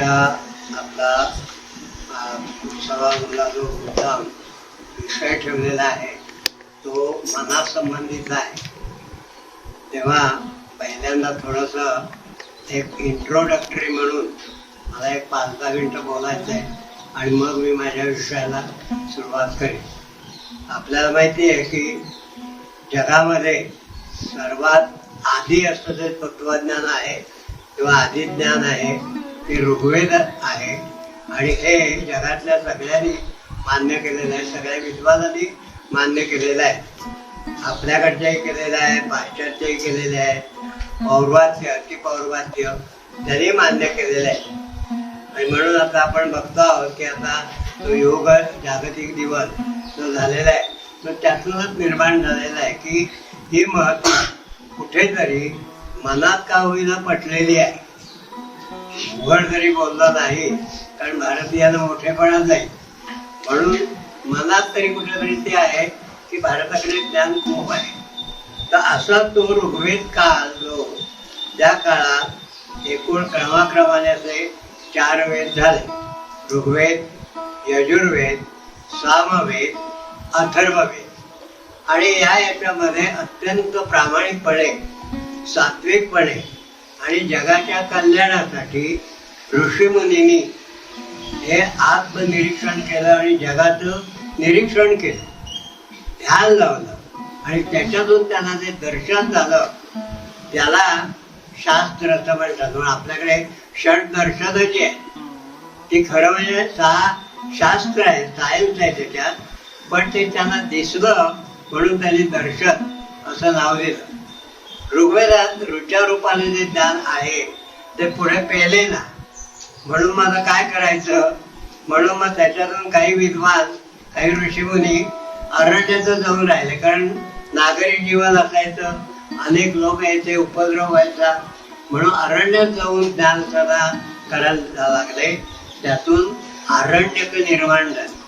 आजच्या आपला उत्सवाला जो मुद्दाम विषय ठेवलेला आहे तो मनासंबंधीचा आहे. तेव्हा पहिल्यांदा थोडंसं एक इंट्रोडक्टरी म्हणून मला एक 5-10 मिनिटं बोलायचं आहे आणि मग मी माझ्या विषयाला सुरुवात करेन. आपल्याला माहिती आहे की जगामध्ये सर्वात आधी असं जे तत्वज्ञान आहे किंवा आधी ज्ञान आहे ते ऋग्वेद आहे आणि हे जगातल्या सगळ्यांनी मान्य केलेलं आहे, सगळ्या विद्वानांनी मान्य केलेलं आहे. आपल्याकडच्याही केलेलं आहे, पाश्चात्यही केलेले आहे, पौर्वात्य अतिपौर्वात्य त्यांनी मान्य केलेलं आहे. आणि म्हणून आता आपण बघतो आहोत की आता तो योग जागतिक दिवस जो झालेला आहे तो त्यातूनच निर्माण झालेला आहे की ही महत्व कुठेतरी मनात का होईना पटलेली आहे. उघड जरी बोलला नाही कारण भारतीयांना मोठेपणा जाईल म्हणून मनात तरी कुठेतरी ते आहे की भारताकडे ज्ञान खूप आहे. तर असा तो ऋग्वेद काळ जो त्या काळात एकूण क्रमाक्रमाने असे 4 वेद झाले. ऋग्वेद, यजुर्वेद, सामवेद, अथर्ववेद. आणि याच्यामध्ये अत्यंत प्रामाणिकपणे, सात्विकपणे आणि जगाच्या कल्याणासाठी ऋषीमुनींनी हे आत्मनिरीक्षण केलं आणि जगाचं निरीक्षण केलं, ध्यान लावलं आणि त्याच्यातून त्यांना जे दर्शन झालं त्याला शास्त्र असं म्हणतात. म्हणून आपल्याकडे षड्दर्शनं जी आहे ती खरं म्हणजे 6 शास्त्र आहे, सायन्स आहे त्याच्यात, पण ते त्यांना दिसलं म्हणून त्यांनी दर्शन असं नाव दिलं. ऋग्वेदात ऋच्या रूपाने जे ज्ञान आहे ते पुढे पेले ना, म्हणून मला काय करायचं, म्हणून मग त्याच्यातून काही विद्वान, काही ऋषीमुनी अरण्याचं जाऊन राहिले. कारण नागरी जीवन असायचं, अनेक लोक यायचे, उपद्रव व्हायचा, म्हणून अरण्यात जाऊन ज्ञान सदा करायला लागले. त्यातून आरण्यक निर्माण झाले.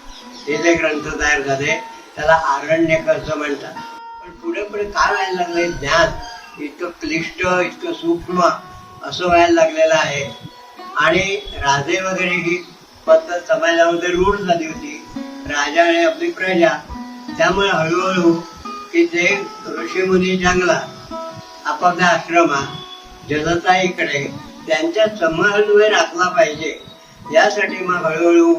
हे जे ग्रंथ तयार झाले त्याला आरण्यक असं म्हणतात. पण पुढे पुढे काय व्हायला लागले, ज्ञान इतकं क्लिष्ट, इतकं सूक्ष्म असं व्हायला लागलेलं आहे. आणि राजे वगैरे ही पद्धत समाजामध्ये रूढ झाली होती, राजा आणि आपली प्रजा. त्यामुळे हळूहळू की जे ऋषीमुनी जंगलात, आपापल्या आश्रमात, जनता इकडे, त्यांच्या समन्वय राखला पाहिजे यासाठी मग हळूहळू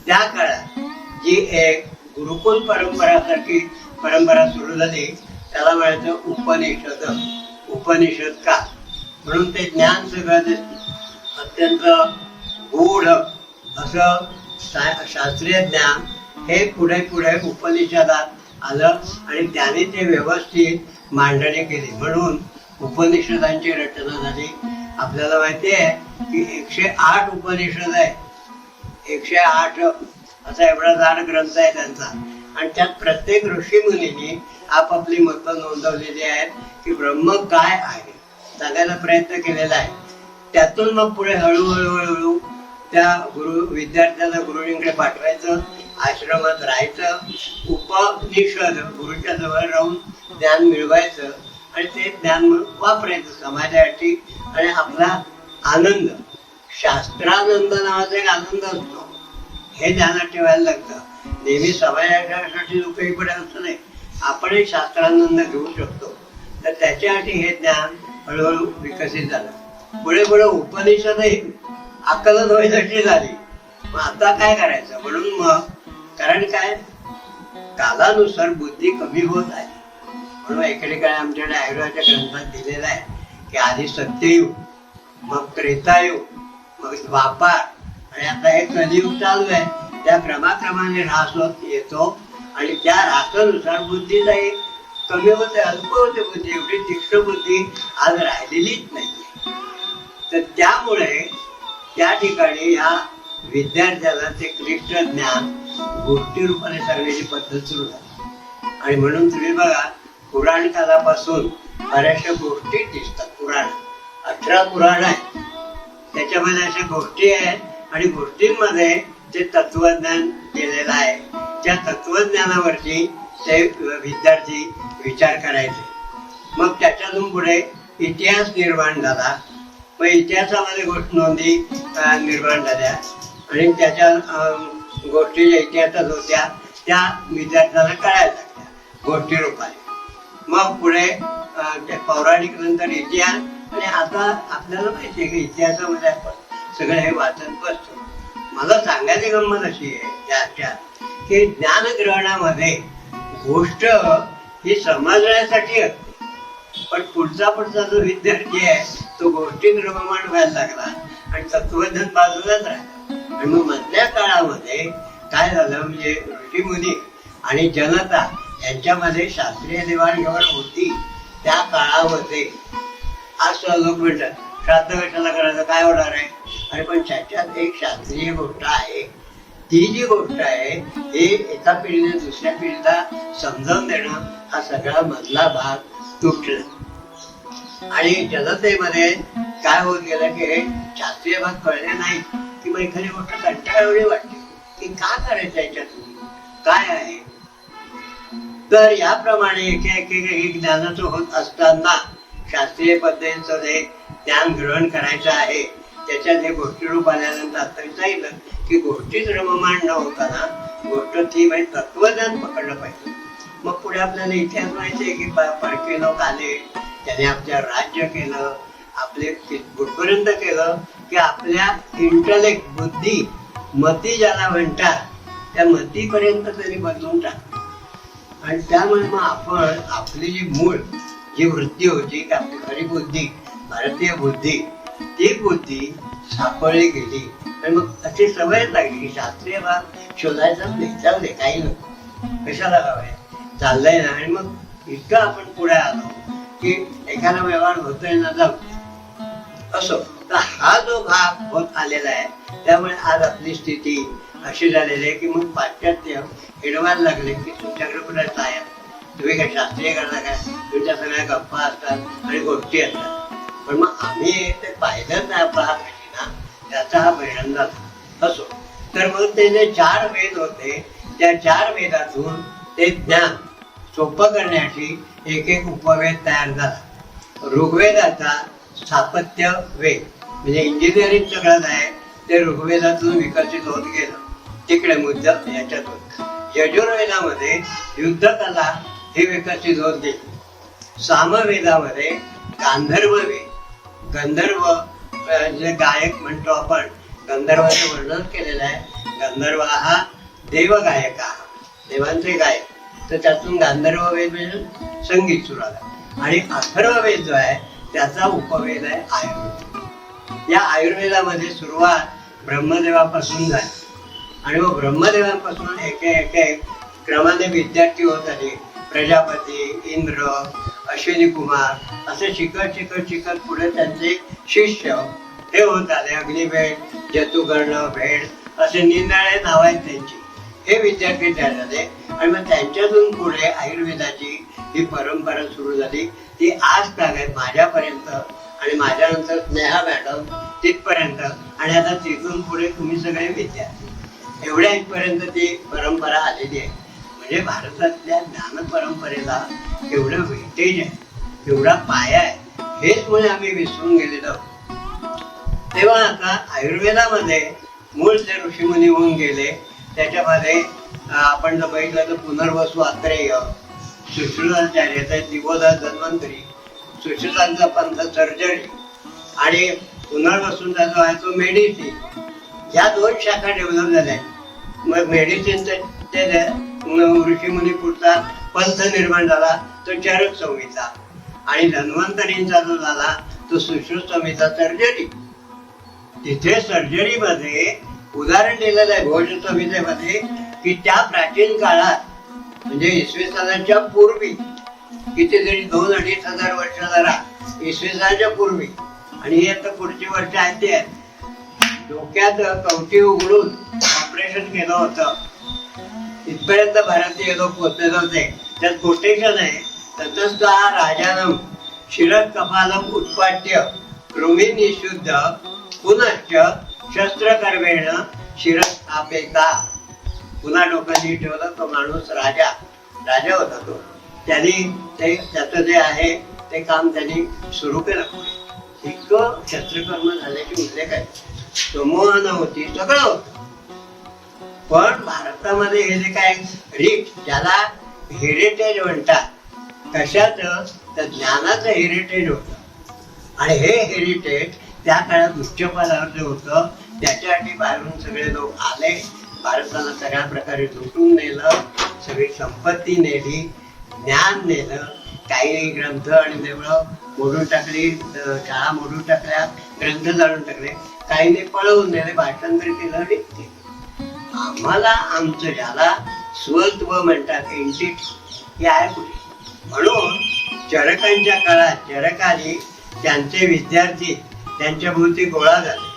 त्या काळात जी एक गुरुकुल परंपरासारखी परंपरा सुरू झाली त्याला म्हणायचं उपनिषद. उपनिषद का, म्हणून ते ज्ञान सगळं अत्यंत गूढ असं शास्त्रीय ज्ञान हे पुढे पुढे उपनिषदात आलं आणि त्याने ते व्यवस्थित मांडणी केली. म्हणून उपनिषदांची रचना झाली. आपल्याला माहिती आहे की 108 उपनिषद आहे, 108 असा एवढा जाड ग्रंथ आहे त्यांचा. आणि त्यात प्रत्येक ऋषीमुनींनी आपापली मतं नोंदवलेली आहेत की ब्रह्म काय आहे सांगायला प्रयत्न केलेला आहे. त्यातून मग पुढे हळूहळू त्या विद्यार्थ्यांना गुरुजींकडे पाठवायचं, आश्रमात राहायचं, उपनिषद गुरुच्या जवळ राहून ज्ञान मिळवायचं आणि ते ज्ञान मग वापरायचं समाजासाठी. आणि आपला आनंद, शास्त्रानंद नावाचा एक आनंद असतो, हे ध्यानात ठेवायला लागतं. नेहमी समाजासाठी उपयोगी पडेल असं नाही, आपणही शास्त्रानंद घेऊ शकतो. तर त्याच्यासाठी हे ज्ञान हळूहळू विकसित झालं. पुढे पुढे उपनिषदही आकलन व्हायसाठी झाली. मग आता काय करायचं, म्हणून मग कारण काय कालानुसार बुद्धी कमी होत आहे. म्हणून एकेकाळी आमच्याकडे आयुर्वेदाच्या ग्रंथात दिलेलं आहे की आधी सत्ययुग, मग त्रेतायुग, मग द्वापार आणि आता हे कलियुग चालू आहे. त्या क्रमाक्रमाने ऱ्हास होत येतो आणि त्या ऱ्हासानुसार बुद्धीचाही कमी होते, अल्प होते बुद्धी. एवढी तीक्ष्ण बुद्धी आज राहिलेलीच नाही. तर त्यामुळे त्या ठिकाणी या विद्यार्थ्याला ते क्लिष्ट ज्ञान गोष्टी रूपाने सांगण्याची पद्धत सुरू झाली. आणि म्हणून तुम्ही बघा पुराण कालापासून बऱ्याचशा गोष्टी दिसतात. पुराण 18 पुराण आहे, त्याच्यामध्ये अशा गोष्टी आहेत आणि गोष्टींमध्ये ते तत्वज्ञान केलेलं आहे. त्या तत्वज्ञानावरती ते विद्यार्थी विचार करायचे. मग त्याच्यातून पुढे इतिहास निर्माण झाला. मग इतिहासामध्ये गोष्ट नोंदी निर्माण झाल्या आणि त्याच्या गोष्टी ज्या इतिहासात होत्या त्या विद्यार्थ्यांना कळायला लागल्या गोष्टी रूपाने. मग पुढे ते पौराणिक नंतर इतिहास आणि आता आपल्याला माहिती आहे की इतिहासामध्ये आपण सगळं हे वाचत बसतो. मला सांगायची गंमत अशी आहे त्याच्यात की ज्ञानग्रहणामध्ये गोष्ट ही समजण्यासाठी असते, पण पुढचा जो विद्यार्थी आहे तो गोष्टीत रममाण व्हायला लागला आणि तत्वज्ञान बाजूलाच राहिला. आणि मग मधल्या काळामध्ये काय झालं म्हणजे ऋषीमुनी आणि जनता यांच्यामध्ये शास्त्रीय देवाणघेवाण होती. त्या काळामध्ये आज लोक म्हणतात श्राद्ध कशाला करायचं, काय होणार आहे, आणि पण त्याच्यात एक शास्त्रीय गोष्ट आहे. ती जी गोष्ट आहे हे एका पिढीने दुसऱ्या पिढीला समजावून देणं हा सगळा मधला भाग तुटला. आणि जनतेमध्ये काय होत गेलं की हे शास्त्रीय भाग कळले नाही की मग एखादी गोष्ट कंटाळवाणी वाटते की का करायचं याच्यातून काय आहे. तर याप्रमाणे एक ज्ञानाचं होत असताना शास्त्रीय पद्धतीचं जे ज्ञान ग्रहण करायचं आहे त्याच्यात हे गोष्टी रूप आल्यानंतर आता विचारलं की गोष्टीत रममाण न होताना गोष्ट ती म्हणजे तत्वज्ञान पकडलं पाहिजे. मग पुढे आपल्याला इतिहास माहिती आहे की परके लोक आले, त्याने आपल्या राज्य केलं, आपले कुठपर्यंत केलं की आपल्या इंटलेक्ट बुद्धी मती ज्याला म्हणतात त्या मतीपर्यंत त्यांनी बदलून टाकलं. आणि त्यामुळे मग आपण आपली जी मूळ जी वृत्ती होती आपली खरी बुद्धी भारतीय बुद्धी ती बुद्धी सापडली गेली. आणि मग अशी सवय लागली की शास्त्रीय भाग शोधायचा चालू दे काही नको कशाला हवंय चाललंय ना. आणि मग इतकं आपण पुढे आलो की एखादा व्यवहार होतोय ना जाऊ असो. तर हा जो भाग होत आलेला आहे त्यामुळे आज आपली स्थिती अशी झालेली आहे की मग पाश्चात्य हिडवायला लागले की तुमच्याकडे कुठे काय तुम्ही काय शास्त्रीय करता काय, तुमच्या सगळ्या गप्पा असतात आणि गोष्टी असतात. पण मग आम्ही ते पाहिलं नाही भाग ना त्याचा हा परिणाम झाला असो. तर मग ते जे 4 वेद होते त्या 4 वेदातून ते ज्ञान सोपं करण्यासाठी एक उपवेद तयार झाला. ऋग्वेदाचा स्थापत्य वेद म्हणजे इंजिनिअरिंग सगळं आहे ते ऋग्वेदातून विकसित होत गेलं तिकडे मुद्दा याच्यात होत. यजुर्वेदामध्ये युद्धकला हे विकसित होत गेली. सामवेदामध्ये गांधर्व वेद गंधर्व जे गायक म्हणतो आपण गंधर्वाचं वर्णन केलेलं आहे. गंधर्व हा देवगायक हा देवांचे गायक. तर त्यातून गांधर्व वेद म्हणजे संगीत सुरू आला. आणि अथर्व वेद जो आहे त्याचा उपवेद आहे आयुर्वेद. या आयुर्वेदामध्ये सुरुवात ब्रह्मदेवापासून झाली आणि मग ब्रह्मदेवांपासून एक क्रमाने विद्यार्थी होत आले. प्रजापती, इंद्र, अश्विनी कुमार असे शिकत पुढे त्यांचे शिष्य हे होत आले. अग्निभेद, जतुकर्ण भेद असे निरनिराळे नाव आहेत त्यांची. हे विद्यार्थी तयार झाले आणि मग त्यांच्यातून पुढे आयुर्वेदाची ही परंपरा सुरू झाली. ती आज तागायत माझ्यापर्यंत आणि माझ्यानंतर स्नेहा मॅडम तिथपर्यंत आणि आता तिथून पुढे तुम्ही सगळे विद्यार्थी एवढ्या इथपर्यंत ती परंपरा आलेली आहे. म्हणजे भारतातल्या ज्ञान परंपरेला एवढं वेटेज आहे, एवढा पाया आहे, हेच मुळे आम्ही विसरून गेलेलो आहोत. तेव्हा आता आयुर्वेदामध्ये मूळ जे ऋषीमुनी होऊन गेले त्याच्यामध्ये आपण जर बघितलं तर पुनर्वसू आत्रेय, सुश्रुताचार्य, दिवोदास धन्वंतरी, सुश्रुतांचा पंथ सर्जरी आणि पुनर्वसूंचा जो आहे तो मेडिसिन, या 2 शाखा डेव्हलप झाल्या. मग मेडिसिनचं ते ऋषीमुनी पुढचा पंथ निर्माण झाला तो चरक संहिता आणि धन्वंतरींचा जो झाला तो सुश्रुत संहिता सर्जरी. तिथे सर्जरीमध्ये उदाहरण दिलेलं आहे भोज संहितेमध्ये की त्या प्राचीन काळात म्हणजे इसवी सनाच्या पूर्वी कितीतरी 2-2.5 हजार वर्ष जरा इसवी सनाच्या पूर्वी आणि ही आता पुढची वर्ष आहेत ते डोक्यात कवटी उघडून ऑपरेशन केलं होतं. इथपर्यंत भारतीय लोक पोचलेले होते. त्यात कोटेशन आहे ततस्त राजानम शिरत कपालम उत्पाट्य कृमी निशुद्ध पुनश्च शस्त्रकर्मेण शिरस्थापिता. पुन्हा डोक्याने ठेवलं तो माणूस राजा होता तो. त्यांनी ते त्याचं जे आहे ते काम त्यांनी सुरू केलं. इतकं शस्त्रकर्म झाल्याचे उल्लेख आहे. संमोहन होती, सगळं होतं. पण भारतामध्ये हे जे काय रिच, ज्याला हेरिटेज म्हणतात, कशाचं? तर ज्ञानाचं हेरिटेज होतं. आणि हे हेरिटेज त्या काळात उच्चपदावर होतं. त्याच्यासाठी बाहेरून सगळे लोक आले, भारताला सगळ्या प्रकारे लुटून नेलं, सगळी संपत्ती नेली, ज्ञान नेलं. काही ग्रंथ आणि देवळं मोडून टाकली, शाळा मोडून टाकल्या, ग्रंथ जाळून टाकले, काहीने पळवून नेले, भाषांतर केलं आणि ते. आम्हाला आमचं ज्याला स्वत्व म्हणतात, एंटिटी, हे आहे कुठे? म्हणून चरकांच्या काळात चरकाने त्यांचे विद्यार्थी त्यांच्या भोवती गोळा झाले.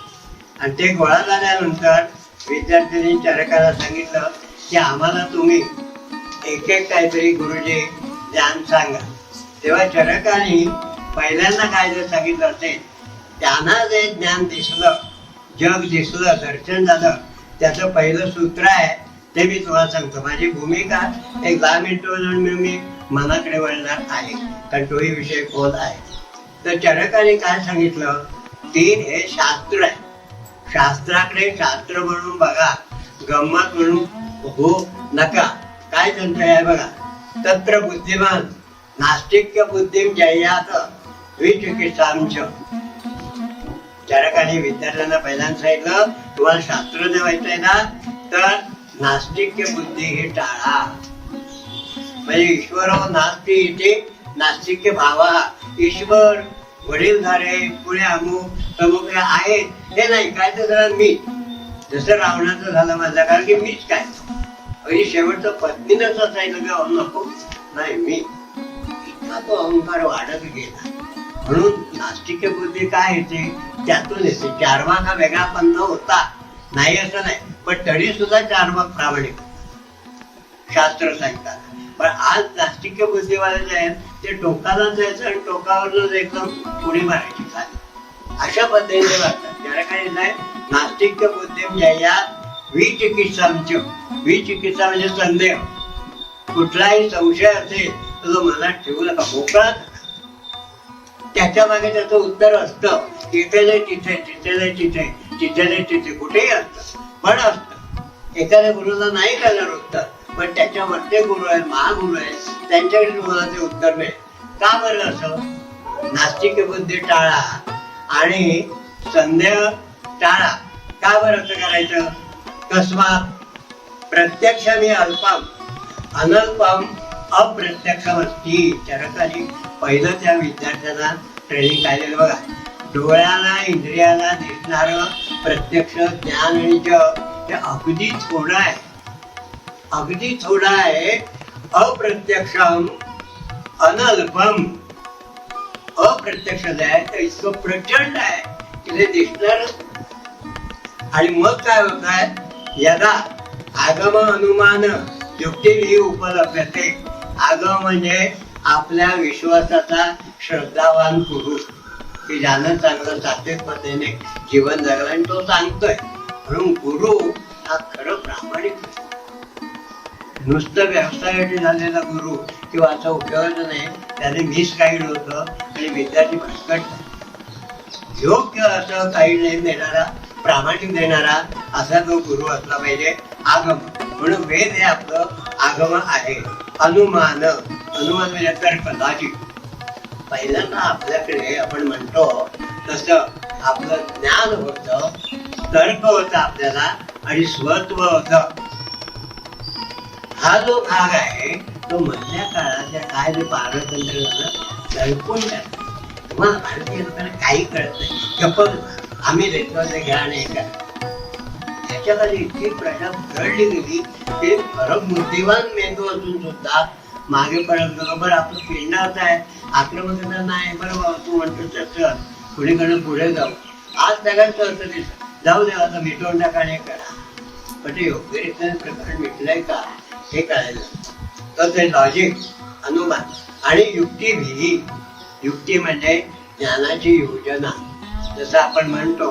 आणि ते गोळा झाल्यानंतर विद्यार्थ्यांनी चरकाला सांगितलं की आम्हाला तुम्ही एक एक काहीतरी गुरुजी ज्ञान सांगा. तेव्हा चरकाने पहिल्यांदा काय जर सांगितलं असेल, त्यांना जे ज्ञान दिसलं, जग दिसलं, दर्शन झालं, त्याचं पहिलं सूत्र आहे ते मी तुम्हाला सांगतो. माझी भूमिका एक 10 मिनिटं मी मनाकडे वळणार आहे, कारण तोही विषय खोल आहे. तर चरकाने काय सांगितलं की हे शास्त्र आहे, शास्त्राकडे शास्त्र म्हणून बघा, गंमत म्हणून हो नका. काय त्यांचं आहे बघा, तत्र बुद्धिमान नास्तिक्य बुद्धिम जयात विचिकित्सांच. चरकाने विद्यार्थ्यांना पहिल्यांदा सांगितलं, तुम्हाला शास्त्र देवायचं आहे ना, तर नास्तिक्य बुद्धी ही टाळा. म्हणजे ईश्वर नास्ति इथे नास्तिक्य भावा, ईश्वर वडीलधारे पुढे अमुक प्रमुख आहेत हे नाही. काय तर जरा मी, जसं रावणाचं झालं माझा, कारण की मीच काय म्हणजे शेवटचं पत्नीनंच असायचं का नको नाही, मी. इतका तो अहंकार वाढत गेला. म्हणून नास्तिक बुद्धी काय येते, त्यातून येते. चार्वाक हा वेगळा पंथ होता, नाही असं नाही, पण तरी सुद्धा चार्वाक प्रामाणिक शास्त्र सांगतात. पण आज नास्तिक बुद्धिवाले जे आहेत ते टोकाला जायचं आणि टोकावरच एकदम पुढे मारायची खाली, अशा पद्धतीने वाटतात. त्याला काय नाही, नास्तिक बुद्धी या विचिकित्सांच. विचिकित्सा म्हणजे संदेह, कुठलाही संशय असेल तर तो मनात ठेवू नका, मोकळा. त्याच्या मागे त्याचं उत्तर असतं, तिथे नाही तिथे, तिथे नाही तिथे, तिथे नाही तिथे, कुठेही असतं, पण असतं. एखाद्या गुरुला नाही करणार उत्तर, पण त्याच्यावरचे गुरु आहेत, महागुरु आहेत, त्यांच्याकडे तुम्हाला ते उत्तर मिळेल. का बरं असं? नास्तिक बुद्धी टाळा आणि संदेह टाळा. का बरं असं करायचं? तस्मात् प्रत्यक्षाने अल्पम अनल्पम अप्रत्यक्षम असती. चरकाने पहिलं त्या विद्यार्थ्यांना ट्रेनिंग काढलेलं बघा. डोळ्याला इंद्रियाला दिसणार प्रत्यक्ष ज्ञान आणि जग हे अगदी थोडं आहे, अगदी थोडं आहे. अप्रत्यक्षम अनल्पम, अप्रत्यक्ष जे आहे ते इतकं प्रचंड आहे की ते दिसणार. आणि मग काय होत आहे, यदा आगम अनुमान युक्ती उपलब्धते. आगम म्हणजे आपल्या विश्वासाचा श्रद्धावान पुरुष, की ज्यानं चांगलं सात्विक पद्धतीने जीवन जगलं आणि तो सांगतोय. म्हणून गुरु हा खरं प्रामाणिक. नुसतं व्यवसायासाठी झालेला गुरु किंवा असं उपयोगाचं नाही, त्याने मिसगाईड होतं आणि विद्यार्थी भटकट. योग्य असं गाईडलाईन देणारा, प्रामाणिक देणारा असा तो गुरु असला पाहिजे. आगम म्हणून वेद हे आपलं आगम आहे. अनुमान, अनुमान म्हणजे तर्क, लॉजिक. पहिल्यांदा आपल्याकडे आपण म्हणतो तसं आपलं ज्ञान होतं, तर्क होतं आपल्याला आणि स्वत्व होतं. हा जो भाग आहे तो मधल्या काळात काय जे पारतंत्र झालं दडपून टाकलं. तुम्हाला भारतीय लोकांना काही कळत नाही, गप्प आम्ही देतो ते घ्या आणि हे करा. त्याच्याकडे इतकी प्रजा घडली गेली की खरं बुद्धिवान मेंदू असून सुद्धा मागे पडत बरोबर आपलं पिंडाचं आहे, आक्रमकता नाही. बरोबर तू म्हणतो तसं पुढेकडे पुढे जाऊ. आज सगळ्यांचं असं दिसत, जाऊ द्या आता मिटवून टाका आणि करा. पण ते योग्यरित्या प्रकरण मिटलंय का हे कळायला. तर ते लॉजिक, अनुमान आणि युक्ती भी. युक्ती म्हणजे ज्ञानाची योजना. जसं आपण म्हणतो,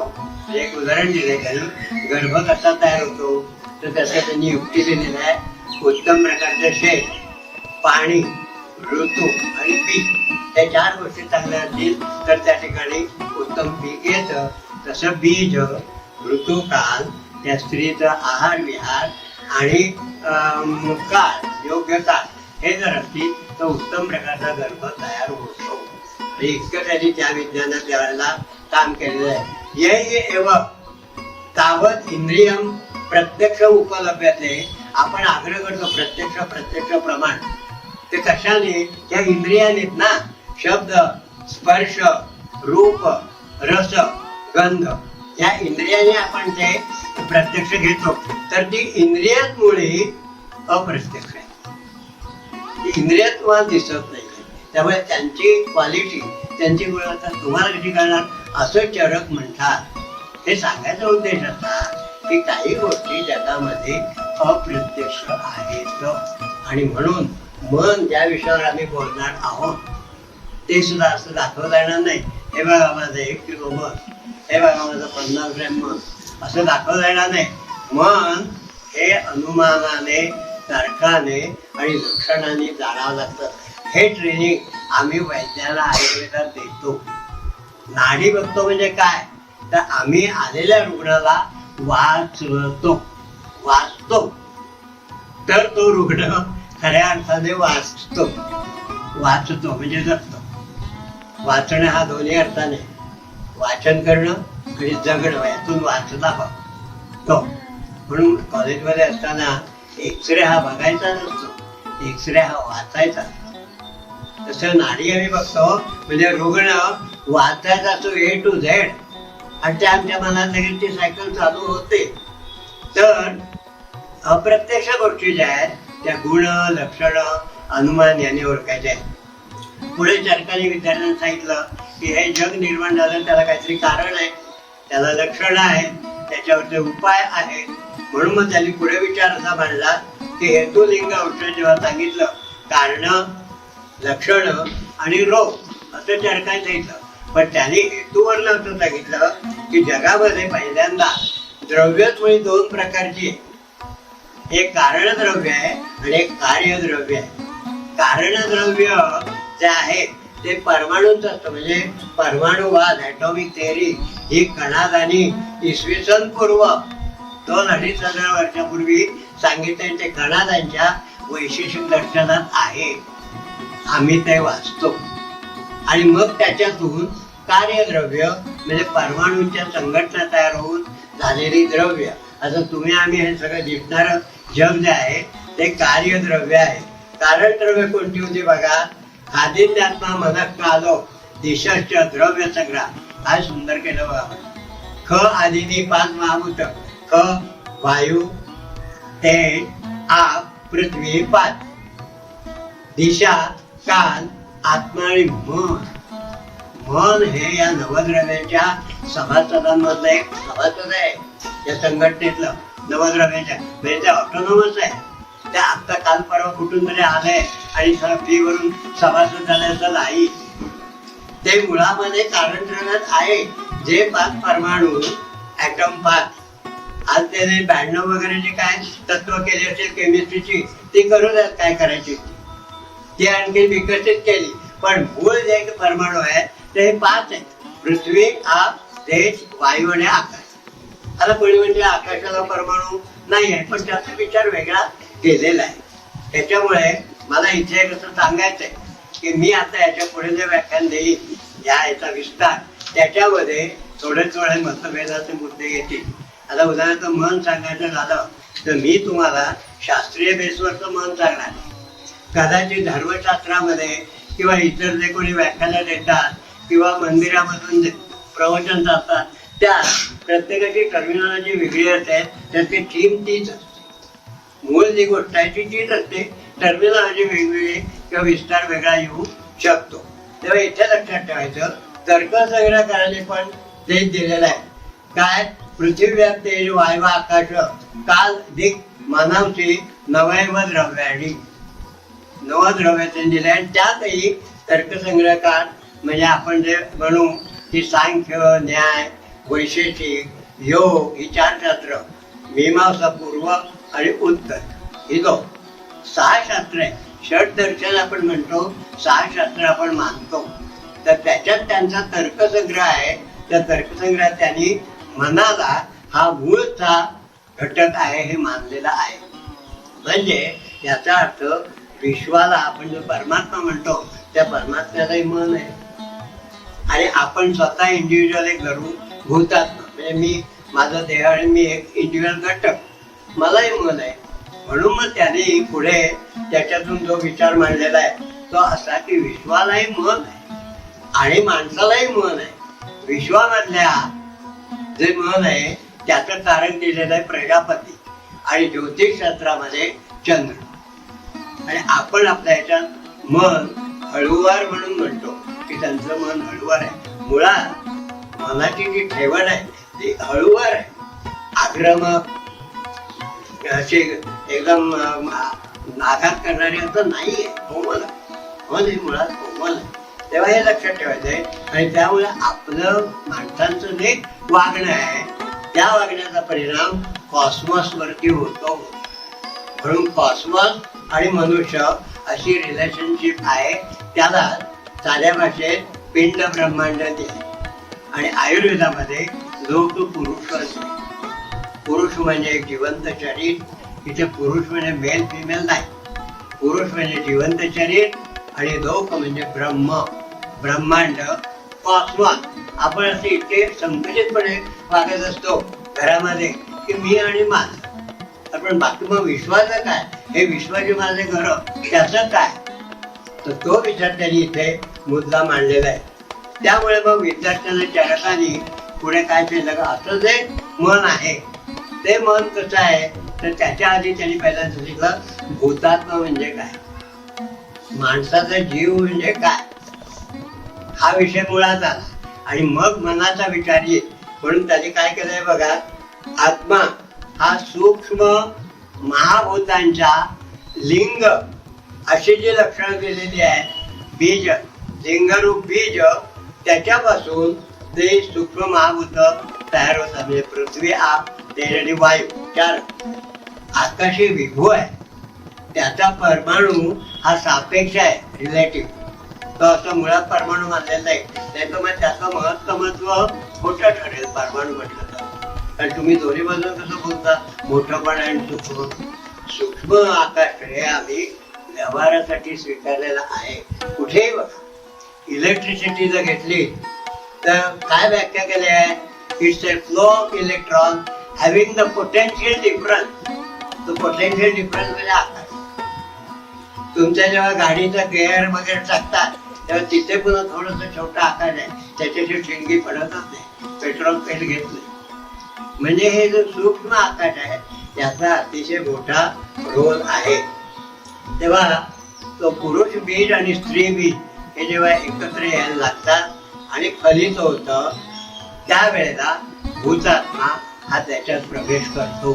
एक उदाहरण दिलंय त्यांनी, गर्भ कसा तयार होतो तर त्याचं त्यांनी युक्ती दिलेली आहे. उत्तम प्रकारचं शेत, पाणी, ऋतू आणि पीक, या 4 गोष्टी चांगल्या असतील तर त्या ठिकाणी उत्तम पीक येतं. तसं बीज, ऋतुकाल, त्या स्त्रीचा आहार विहार आणि काळ, योग्य काळ हे जर असतील तर उत्तम प्रकारचा गर्भ तयार होतो. इतकं त्यांनी त्या विज्ञानात त्यावेळेला काम केलेलं आहे. यही एव तावत इंद्रियम प्रत्यक्ष उपलब्धते. आपण आग्रह करतो प्रत्यक्ष प्रमाण. ते कशाने? त्या इंद्रियानेत ना. शब्द, स्पर्श, रूप, रस, गंध या इंद्रियाने आपण ते प्रत्यक्ष घेतो. तर ती इंद्रियामुळे अप्रत्यक्ष आहे. ती इंद्रियात तुम्हाला दिसत नाही. त्यामुळे त्यांची क्वालिटी, त्यांची गुणवत्ता तुम्हाला कशी कळणार? असं चरक म्हणतात. हे सांगायचा उद्देश असा की काही गोष्टी जगामध्ये अप्रत्यक्ष आहेत आणि म्हणून मन ज्या विषयावर आम्ही बोलणार आहोत ते सुद्धा असं दाखवता येणार नाही. हे बघा माझं 1 किलो मन, हे बघा माझं 50 ग्रॅम मन, असं दाखवता येणार नाही. मन हे अनुमानाने, तर्काने आणि लक्षणाने जाणावं लागतं. हे ट्रेनिंग आम्ही वैद्याला आयुर्वेदात देतो. नाडी बघतो म्हणजे काय? तर आम्ही आलेल्या रुग्णाला वाचतो तर तो रुग्ण खऱ्या अर्थाने वाचतो म्हणजे जगतो. वाचणं हा दोन्ही अर्थाने, वाचन करणं आणि जगणं, यातून वाचला तो. म्हणून कॉलेजमध्ये असताना एक्सरे हा बघायचा नसतो, एक्सरे हा वाचायचा. तसं नाडी आम्ही बघतो म्हणजे रुग्ण वाचायचा असतो A to Z आणि त्या आमच्या मनात लगेच ती सायकल चालू होते. तर अप्रत्यक्ष गोष्टी ज्या आहेत त्या गुण, लक्षण, अनुमान याने ओळखायचे आहेत. पुढे चरकाने विद्यार्थ्यांना सांगितलं की हे जग निर्माण झालं त्याला काहीतरी कारण आहे, त्याला लक्षणं आहेत, त्याच्यावरचे उपाय आहेत. म्हणून मग त्यांनी पुढे विचार असा मांडला की हेतुलिंग औषध जेव्हा सांगितलं, कारण, लक्षण आणि रोग असं चरकाने सांगितलं. पण त्यांनी हेतूवर असं सांगितलं की जगामध्ये पहिल्यांदा द्रव्यच 2 प्रकारची आहे. एक कारणद्रव्य आहे आणि एक कार्यद्रव्य आहे. कारणद्रव्य जे आहे ते परमाणूच असतं. म्हणजे परमाणुवाद, ॲटॉमिक थेअरी ही कणादानी इसवी सन पूर्व 2-2.5 वर्षापूर्वी सांगितले. ते कणादांच्या वैशिष्ट्य दर्शनात आहे. आम्ही ते वाचतो आणि मग त्याच्यातून कार्यद्रव्य म्हणजे परमाणूंच्या संघटना तयार होऊन झालेली द्रव्य. आता तुम्ही आम्ही हे सगळं दिसणारं जग जे आहे ते कार्यद्रव्य आहे. कारणद्रव्य कोणती होती बघा? खादिन्यात्मा मनः कालो दिशश्च द्रव्य संग्रह. काय सुंदर केलं बघा. ख आदीनी 5 महाभूत, ख वायू, तेज, आप, पृथ्वी 5, दिशा, काल, आत्मा आणि मन. मन हे या नवद्रव्याच्या सभासदांमधलं एक सभासद आहे. या संघटनेतलं नवद्रव्याच्या म्हणजे ते ऑटोनॉमस आहे. त्या आता काल परवा कुठून तरी आलंय आणि फी वरून सभासद झाल्याचं नाही. ते मुळामध्ये कारणद्रव्यात आहे. जे 5 परमाणू, ॲटम 5, आज त्याने 92 वगैरे जे काय तत्व केली असेल केमिस्ट्रीची ती करू द्यात, काय करायची ती आणखी विकसित केली. पण मूळ जे परमाणू आहे ते 5 आहेत. पृथ्वी, आप, तेज, वायू आणि आकाश. आता कोणी म्हणजे आकाशाला परमाणू नाही आहे, पण त्याचा विचार वेगळा केलेला आहे. त्याच्यामुळे मला इथे कसं सांगायचंय की मी आता याच्या पुढे जे व्याख्यान देईन याचा विस्तार, त्याच्यामध्ये थोडे मतभेदाचे मुद्दे येतील. आता उदाहरणार्थ मन सांगायचं झालं तर मी तुम्हाला शास्त्रीय बेसवरचं मन सांगणार. कदाचित धर्मशास्त्रामध्ये किंवा इतर जे कोणी व्याख्यानं देतात किंवा मंदिरामधून प्रवचन जातात त्या प्रत्येकाची टर्मिनॉलॉजी वेगळी असते. त्याची थीम तीच असते. मूळ जी गोष्ट आहे ती तीच असते. टर्मिनॉलॉजी वेगवेगळी किंवा विस्तार वेगळा येऊ शकतो. तेव्हा इथे लक्षात ठेवायचं, तर्कसंग्रह करायला पण तेच दिलेलं आहे. काय? पृथ्वी, तेज, वायू, आकाश, काल, दिक, मानवची नवैव द्रव्याणी. नवद्रव्याचे दिले आणि त्यातही तर्कसंग्रहकार म्हणजे आपण जे म्हणू की सांख्य, न्याय, वैशेषिक, योग ही 4 शास्त्र, मीमांसा पूर्व आणि उत्तर ही 6 शास्त्र आहे. षट दर्शन आपण म्हणतो, 6 शास्त्र आपण मानतो. तर त्याच्यात त्यांचा तर्कसंग्रह आहे. त्या तर्कसंग्रहात त्यांनी मनाला हा मूळचा घटक आहे हे मानलेलं आहे. म्हणजे याचा अर्थ विश्वाला आपण जो परमात्मा म्हणतो त्या परमात्म्यालाही मन आहे आणि आपण स्वतः इंडिव्हिज्युअल एक घरून भूतात्मा म्हणजे मी माझा देह आणि मी एक इंडिव्हिज्युअल घटक मलाही मन आहे. म्हणून मग त्याने पुढे त्याच्यातून जो विचार मांडलेला आहे तो असा की विश्वालाही मन आहे आणि माणसालाही मन आहे. विश्वामधल्या जे मन आहे त्याचं कारण दिलेलं आहे प्रजापती आणि ज्योतिषशास्त्रामध्ये चंद्र. आणि आपण आपल्या ह्याच्यात मन हळूवार म्हणून म्हणतो की त्यांचं मन हळूवार आहे. मुळात मनाची जी ठेवण आहे ती हळूवार आहे, आक्रमक अशी एकदम आघात करणारी असं नाहीये, कोमल आहे. मन हे मुळात कोमल आहे. तेव्हा हे लक्षात ठेवायचं आहे. आणि त्यामुळे आपलं माणसांचं जे वागणं आहे त्या वागण्याचा परिणाम कॉस्मॉस वरती होतो. म्हणून कॉस्मॉस आणि मनुष्य अशी रिलेशनशिप आहे. त्याला साध्या भाषेत पिंड ब्रह्मांड आहे. आणि आयुर्वेदामध्ये लोक पुरुष असते. पुरुष म्हणजे एक जिवंत शरीर. इथे पुरुष म्हणजे मेल फिमेल नाही. पुरुष म्हणजे जिवंत शरीर आणि लोक म्हणजे ब्रह्म, ब्रह्मांड, कॉस्मॉस. आपण असे इतके संकुचितपणे वागत असतो घरामध्ये की मी आणि माझं. आपण बाकी मग विश्वाचं काय, हे विश्वाचे माझे घर त्याचं काय, तर तो विचार त्यांनी इथे मुद्दा मांडलेला आहे. त्यामुळे मग विद्यार्थ्यांना चरकांनी पुढे काय केलं का असं जे मन आहे ते मन कसं आहे तर त्याच्या आधी त्यांनी पहिला सांगितलं भूतात्मा म्हणजे काय, माणसाचा जीव म्हणजे काय, हा विषय मुळात आला. आणि मग मनाचा विचार येईल. म्हणून त्यांनी काय केलंय बघा, आत्मा हा सूक्ष्म महाभूतांच्या लिंग अशी जी लक्षणं दिलेली आहेत, बीज लिंगरूप बीज त्याच्यापासून ते सूक्ष्म महाभूत तयार होतात. म्हणजे पृथ्वी, आप, तेज आणि वायू चार. आकाशी विभू आहे, त्याचा परमाणू हा सापेक्ष आहे, रिलेटिव्ह. तो असं मुळात परमाणू मानलेला नाही. त्याचं मग त्याचं महत्त्व खोटं ठरेल परमाणू म्हटलं तर. कारण तुम्ही दोन्ही बाजून कसं बोलता, मोठं पण आणि सूक्ष्म. सूक्ष्म आकाश हे आम्ही व्यवहारासाठी स्वीकारलेलं आहे. कुठेही बघा, इलेक्ट्रिसिटी जर घेतली तर काय व्याख्या केली आहे, it's a flow of electron having the potential difference. तो पोटेन्शियल डिफरन्स म्हणजे आकाश. तुमच्या जेव्हा गाडीचा गेअर वगैरे टाकतात तेव्हा तिथे पुन्हा थोडंसं छोटा आकार आहे, त्याच्याशी ठिणगी पडतच नाही, पेट्रोल तेल घेतलं. म्हणजे हे जो सूक्ष्म आकाश आहे त्याचा अतिशय मोठा रोल आहे. तेव्हा तो पुरुष बीज आणि स्त्री बीज हे जेव्हा एकत्र यायला लागतात आणि फलित होतं त्यावेळेला भूतात्मा हा त्याच्यात प्रवेश करतो.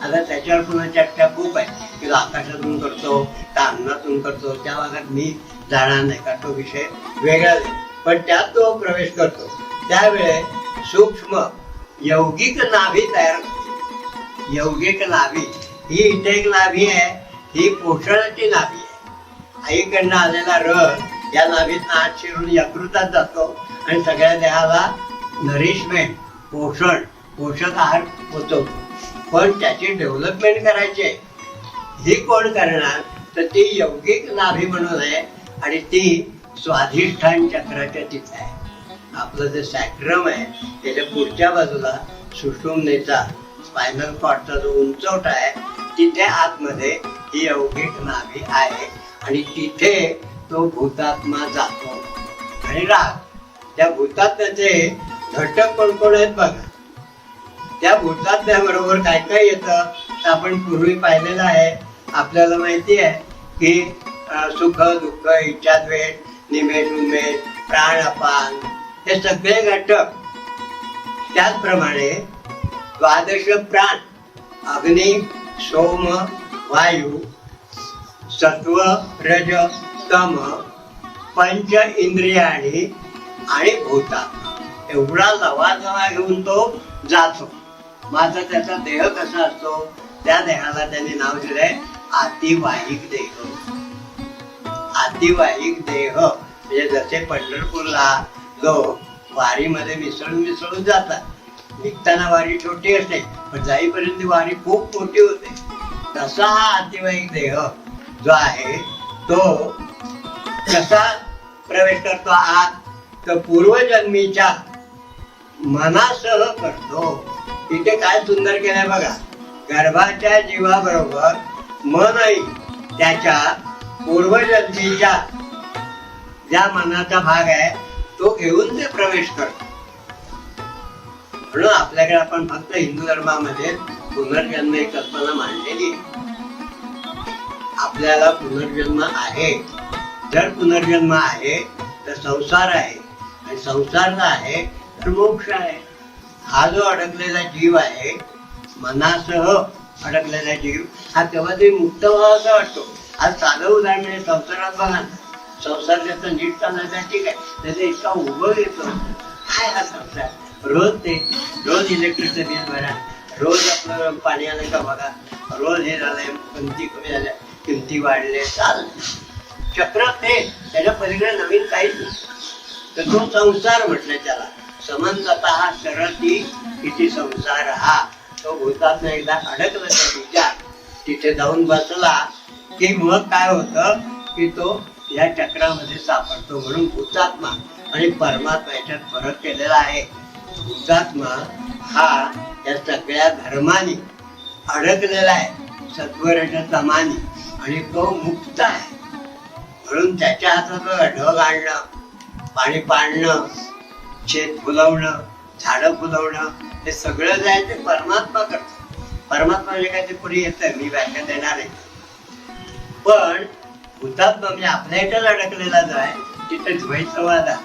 आता त्याच्यावर पुन्हा चर्चा खूप आहे की आकाशातून करतो का अन्नातून करतो, त्या भागात मी जाणार नाही का, तो विषय वेगळा आहे. पण त्यात तो प्रवेश करतो त्यावेळे सूक्ष्म यौगिक नाभी तयार होते. यौगिक नाभी ही इथे एक नाभी आहे, ही पोषणाची नाभी आहे. आईकडनं आलेला रस या नाभीत आत शिरून यकृतात जातो आणि सगळ्या देहाला नरिशमेंट, पोषण, पोषक आहार पोचवतो. पण त्याची डेव्हलपमेंट करायची आहे, ही कोण करणार तर ती यौगिक नाभी म्हणून आहे. आणि ती स्वाधिष्ठान चक्राच्या तिथे आहे. आपलं जे सॅक्रम आहे त्याच्या पुढच्या बाजूला सुषुम्नेचा स्पायनल कॉर्डचा जो उंचवटा आहे तिथे आतमध्ये ही यौगिक नाभी आहे. आणि तिथे तो भूतात्मा जातो आणि राहतो. त्या भूतात्म्याचे घटक कोण कोण आहेत बघा. त्या भूतात्म्याबरोबर काय काय येतं तर आपण पूर्वी पाहिलेलं आहे. आपल्याला माहिती आहे की सुख दुःख, इच्छा द्वेष, निमेष उन्मेष, प्राण अपान हे सगळे घटक. त्याचप्रमाणे द्वादश प्राण अग्नी, सोम, वायू, सत्व, रज, तम, पंच इंद्रियाणी आणि भूतात्मा एवढा लवाजवा घेऊन तो जातो. माझा त्याचा देह कसा असतो, त्या देहाला त्यांनी नाव दिलंय आतिवाहिक देह. आतिवाहिक देह म्हणजे जसे पंढरपूरला लोक वारीमध्ये मिसळून जातात निघताना वारी छोटी असते पण जाईपर्यंत वारी खूप मोठी होते. तसा हा आतिवाहिक देह जो आहे तो कसा प्रवेश करतो आत, तर पूर्वजन्मीच्या मनासह करतो. इथे काय सुंदर केलंय बघा, गर्भाच्या जीवाबरोबर मनही त्याच्या पूर्वजन्मीच्या ज्या मनाचा भाग आहे तो घेऊन ते प्रवेश करतो. म्हणून आपल्याकडे आपण फक्त हिंदू धर्मामध्ये पुनर्जन्म ही कल्पना मांडलेली आहे. आपल्याला पुनर्जन्म आहे. जर पुनर्जन्म आहे तर संसार आहे, आणि संसार आहे तर मोक्ष आहे. हा जो अडकलेला जीव आहे, मनासह अडकलेला जीव, हा तेव्हा ते मुक्त व्हावा असं वाटतो. आज साधं उदाहरण म्हणजे संसारात बघा ना, संसार त्याचं नीट चालण्याचा ठीक आहे, त्याचा इतका उभं येतो. काय हा संसार, रोज इलेक्ट्रिकचं बिल भरा, रोज आपलं पाणी आलं का बघा, रोज हे झालंय, किमती कमी झाल्या, किमती वाढले, चाल चक्र ते, त्याच्या पलीकडे नवीन काहीच नाही. तर तो संसार म्हटलं त्याला. समंततः सरती इथे संसार हा. तो भूतात एकदा अडकला त्या विचार, तिथे जाऊन बसला की मग काय होतं की तो या चक्रामध्ये सापडतो. म्हणून भूतात्मा आणि परमात्मा याच्यात फरक केलेला आहे. भूतात्मा हा या सगळ्या धर्मानी अडकलेला आहे, सत्वरच्या तमानी, आणि तो मुक्त आहे. म्हणून त्याच्या हातात ढग आणणं, पाणी पाडणं, शेत फुलवणं, झाडं फुलवणं, हे सगळं जे आहे ते परमात्मा करतो. परमात्मा म्हणजे काय ते पुढे येतं, मी व्याख्या देणार आहे. पण भूतात्मा म्हणजे आपल्या ह्याच्यात अडकलेला जो आहे तिथे द्वैतवाद आला.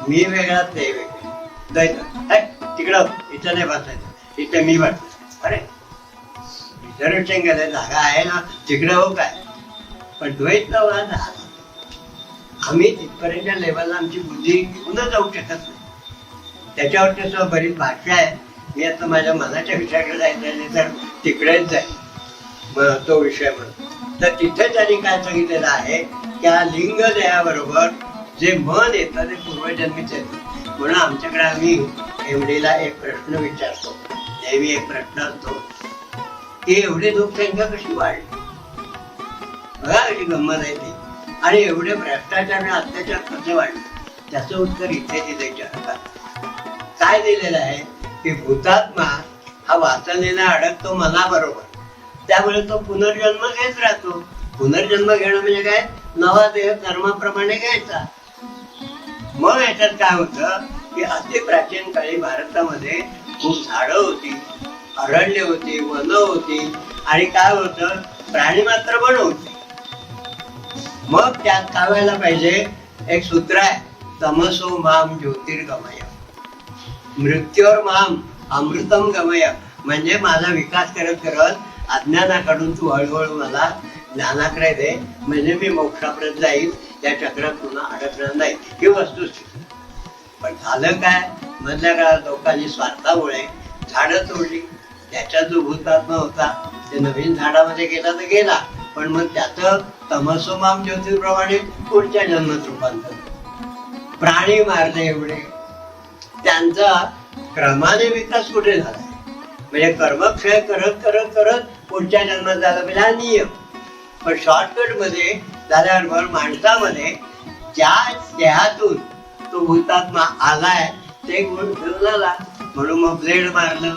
मी वेगळा ते वेगळं, द्वैत तिकडं इथं नाही बसायचं, इथे मी बसतो. अरे रिझर्वेशन केलं, जागा आहे ना तिकडं, हो काय. पण द्वैतवाद आला. आम्ही तिथपर्यंत लेवलला आमची बुद्धी घेऊनच जाऊ शकत नाही. त्याच्यावरती सुद्धा बरीच भाषा आहे. मी आता माझ्या मनाच्या विषयाकडे जायचं तर तिकडेच जाईल तो विषय म्हणून. तर तिथे त्यांनी काय सांगितलेलं आहे की हा लिंग देहाबरोबर जे मन येतं ते पूर्वजन्मीच येतं. म्हणून आमच्याकडे आम्ही एवढीला एक प्रश्न विचारतो, नेहमी एक प्रश्न असतो की एवढी लोकसंख्या कशी वाढली, बघा कशी गंमत आहे ती, आणि एवढे भ्रष्टाचार आणि अत्याचार कसे वाढले. त्याचं उत्तर इथे दिले. काय दिलेलं आहे की भूतात्मा हा वासनेला अडकतो मनाबरोबर, त्यामुळे तो पुनर्जन्म घेत राहतो. पुनर्जन्म घेणं म्हणजे काय, नवा देह कर्माप्रमाणे घ्यायचा. मग याच्यात काय होतं की अति प्राचीन काळी भारतामध्ये खूप झाडं होती, अरण्य होती, वन होती, आणि काय होतं प्राणी मात्र पण होते. मग त्यात काय व्हायला पाहिजे, एक सूत्र आहे, तमसो माम ज्योतिर्गमय मृत्योर माम अमृतम गमय. म्हणजे माझा विकास करत करत अज्ञानाकडून तू हळूहळू मला ज्ञानाकडे दे, म्हणजे मी मोक्षापर्यंत जाईल, त्या चक्रात पुन्हा अडकणार नाही. ही वस्तुस्थिती. पण झालं काय, मधल्या काळात लोकांनी स्वार्थामुळे झाडं तोडली. त्याचा जो भूतात्मा होता ते नवीन झाडामध्ये गेला तर गेला, पण मग त्याचं तमसोमाम ज्योतिर्प्रमाणे पुढच्या जन्मात रूपांतर. प्राणी मारले एवढे, त्यांचा क्रमाने विकास कुठे झाला. म्हणजे कर्मक्षय करत करत करत पुढच्या जन्मात झाला म्हणजे हा नियम. पण शॉर्टकट मध्ये झाल्याबरोबर माणसामध्ये ज्या देहातून तो भूतात्मा आलाय ते गुण घेऊन आला. म्हणून मग ब्लेड मारलं,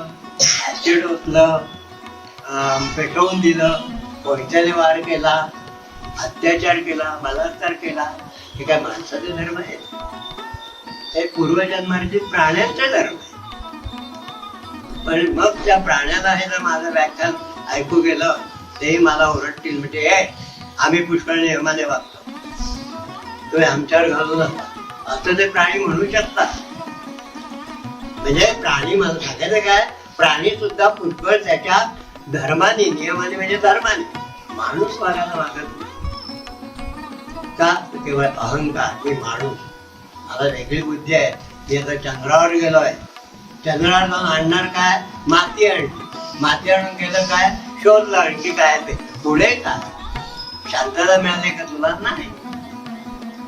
ऍसिड ओतलं, पेटवून दिलं, कोयत्याने वार केला, अत्याचार केला, बलात्कार केला. हे काय माणसाचे धर्म आहे? हे पूर्वजन्माचे प्राण्यांचे धर्म आहे. पण मग त्या प्राण्याला हे जर माझं व्याख्यान ऐकू गेलं तेही मला ओरडतील, म्हणजे आम्ही पुष्कळ नियमाने वागतो, तुम्ही आमच्यावर घालू नका, असं ते प्राणी म्हणू शकतात. म्हणजे प्राणी मला सांगायचं काय, प्राणी सुद्धा पुष्कळ त्याच्या धर्माने, नियमाने म्हणजे धर्माने. माणूस वागायला मागत नाही का, केवळ अहंकार, मी माणूस, मला वेगळी बुद्धी आहे, मी आता चंद्रावर गेलोय, चंद्रावर जाऊन आणणार काय, माती आणली, माती आणून केलं काय, शोधलं आणखी काय, ते पुढे काय शांतता मिळाली का तुला, नाही.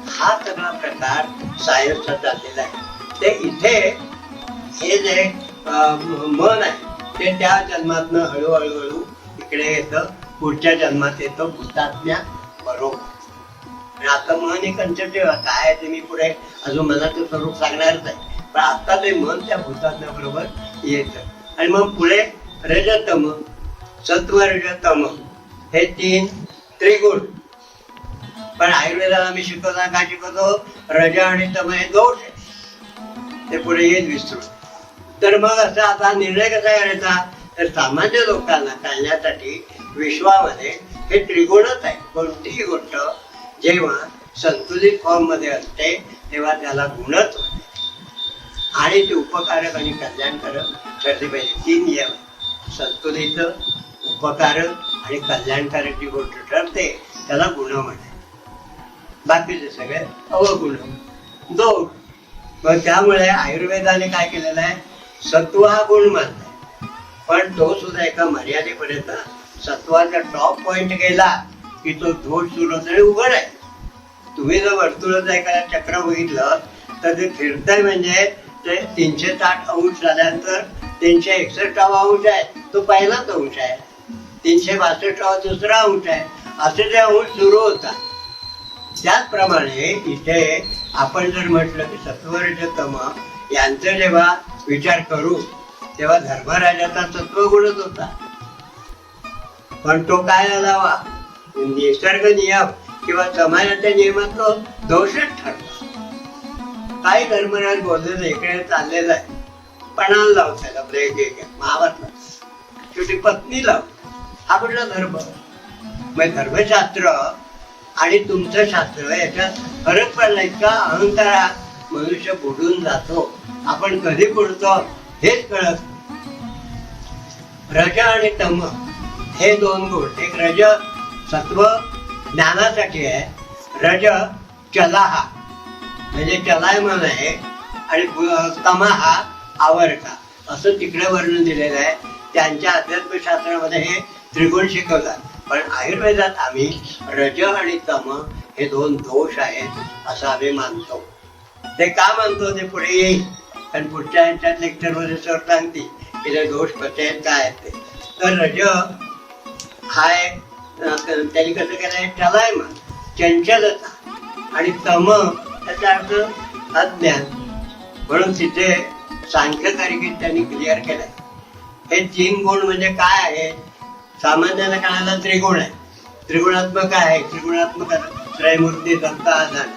हा सगळा प्रकार सायन्सचा चाललेला आहे. ते इथे हे जे मन आहे ते त्या जन्मातनं हळूहळू इकडे येतं, पुढच्या जन्मात येतं भूतात्म्या बरोबर. आणि आता मन हे कन्सेप्टिव्ह काय आहे ते मी पुढे अजून मनाचं स्वरूप सांगणारच आहे, पण आता ते मन त्या भूतात्म्या बरोबर येतं. आणि मग पुढे रजतम, सत्व रजतम हे 3 त्रिगुण. पण आयुर्वेदाला आम्ही शिकवताना काय शिकवतो, रज आणि तम हे दोष आहे, ते पुढे येत विसरू. तर मग असा आता निर्णय कसा करायचा, तर सामान्य लोकांना कळण्यासाठी विश्वामध्ये हे त्रिगुणच आहे. कोणतीही गोष्ट जेव्हा संतुलित फॉर्म मध्ये असते तेव्हा त्याला गुणच होते आणि ते उपकारक आणि कल्याणकारक ठरले पाहिजे. 3 नियम, संतुलित, उपकारक आणि कल्याणकारक जी गोष्ट ठरते त्याला गुण म्हणते. बाकीचे सगळे अवगुण, दोष. मग त्यामुळे आयुर्वेदाने काय केलेलं आहे, सत्व हा गुण मानलाय, पण तो सुद्धा एका मर्यादेपर्यंत. सत्वाचा टॉप पॉइंट गेला की तो दोष सुरू होतो आणि उघड आहे. तुम्ही जर वर्तुळाचं एखादा चक्र बघितलं तर ते फिरतंय म्हणजे ते 360 अंश झाल्यानंतर 361 अंश आहे, तो पहिलाच अंश आहे. 362 दुसरा अंश आहे, असे ते अंश सुरू होतात. त्याचप्रमाणे इथे आपण जर म्हटलं की सत्वरजतम यांचा जेव्हा विचार करू तेव्हा धर्मराजाचा सत्वगुणच होता, पण तो काय झाला, निसर्ग नियम किंवा समाजाच्या नियमात तो दोषच ठरला. काही धर्मराज बोललेलं इकडे चाललेलं आहे, पणाला लावतायला ब्रेक एक महाभारतात शेवटी पत्नी लाव, हा कुठला धर्म. मग धर्मशास्त्र आणि तुमचं शास्त्र याच्यात फरक पडला. इतका अहंकार मनुष्य बुडून जातो, आपण कधी बुडतो हेच कळत. रज आणि तम हे 2 गुण, एक रज सत्व ज्ञानासाठी आहे, रज चलाहा म्हणजे चलायमान आहे, आणि तमहा आवर्का असं तिकडे वर्णन दिलेलं आहे. त्यांच्या अध्यात्मशास्त्रामध्ये हे त्रिगुण शिकवतात, पण आयुर्वेदात आम्ही रज आणि तम हे 2 दोष आहेत असं आम्ही मानतो. ते का मानतो ते पुढे येईल, कारण पुढच्या ह्याच्यात लेक्चरमध्ये सर सांगतील की ते दोष कसे आहेत काय आहेत ते. तर रज हा त्यांनी कसं केलंय, चलायमान चंचलता, आणि तम त्याचा अर्थ अज्ञान. म्हणून तिथे सांख्यकारिकेत त्यांनी क्लिअर केलंय हे 3 गुण म्हणजे काय आहे. सामान्याला कळायला त्रिगुण आहे, त्रिगुणात्मक आहे, त्रिगुणात्मक त्रयमूर्ती दत्त आधार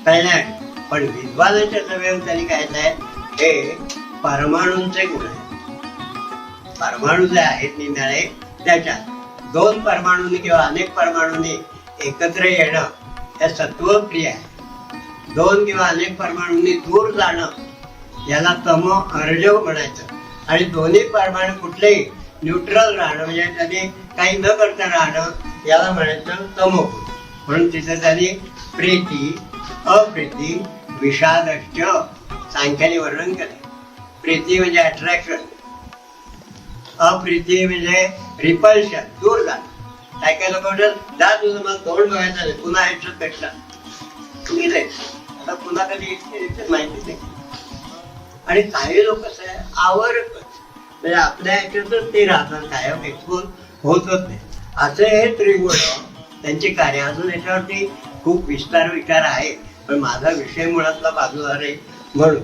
कळणार. पण विद्वानाच्या सवयीवर त्यांनी काय आहे, हे परमाणूंचे गुण आहे. परमाणू जे आहेत निम्याळे त्याच्यात 2 परमाणूंनी किंवा अनेक परमाणूंनी एकत्र येणं हे सत्वक्रिया आहे. 2 किंवा अनेक परमाणूंनी दूर जाणं याला तम अर्जव म्हणायचं. आणि दोन्ही परमाणू कुठलेही न्यूट्रल राहणं म्हणजे त्यांनी काही न करता राहणं याला म्हणायचं तमोगुण. म्हणून तिथे त्यांनी प्रीती, अप्रीती, विषादश्च सांख्याने वर्णन केले. प्रीती म्हणजे अट्रॅक्शन, अप्रीती म्हणजे रिपल्शन, दूर जाणं. काय काय लोक म्हणतात जा तुझं मला तोंड बघायचं नाही, पुन्हा आयुष्यात पेक्षा तुम्ही नाही आता पुन्हा कधी माहिती नाही. आणि काही लोक कसं आहे आवडत म्हणजे आपल्या ह्याच्यातच ते राहतात, कायम एक्सपोज होतच नाही. असे हे त्रिगुण त्यांची कार्य. अजून याच्यावरती खूप विचार आहे, पण माझा विषय मुळातला बाजूला रे म्हणून.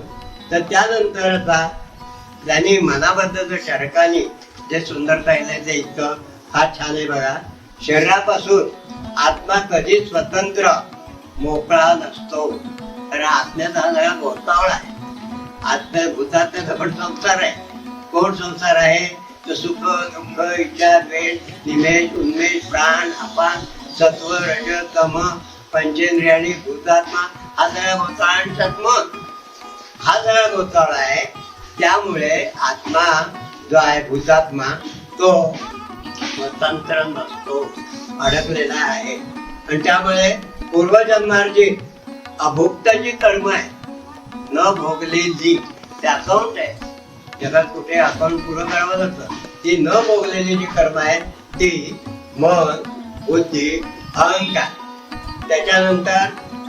तर त्यानंतर आता त्यांनी मनाबद्दल शरकाने जे सुंदर पाहिलंय ते इतकं हा छान आहे बघा. शरीरापासून आत्मा कधी स्वतंत्र मोकळा नसतो, कारण आत्म्याचा हा सगळा गोष्टावळा आहे. आत्म्या भूतात्म्याचा पण संसार आहे. कोण संसार आहे तर सुख दुःख इच्छा द्वेष निमेष उन्मेष प्राण अपान सत्व रज तम पंचेंद्रिय आणि भूतात्मा हा सगळा गोष्टाळा आणि सत्म हा सगळा गोष्टाळा आहे. त्यामुळे आत्मा जो आहे भूतात्मा तो स्वतंत्र नसतो, अडकलेला आहे. आणि त्यामुळे पूर्वजन्मार्जित अभुक्ताची कर्म आहे, न भोगलेली ते अकाउंट आहे. जगात कुठे अकाउंट पुरं करावं लागतं. ती न भोगलेली जी कर्म आहे ती मन, बुद्धी, अहंकार, त्याच्यानंतर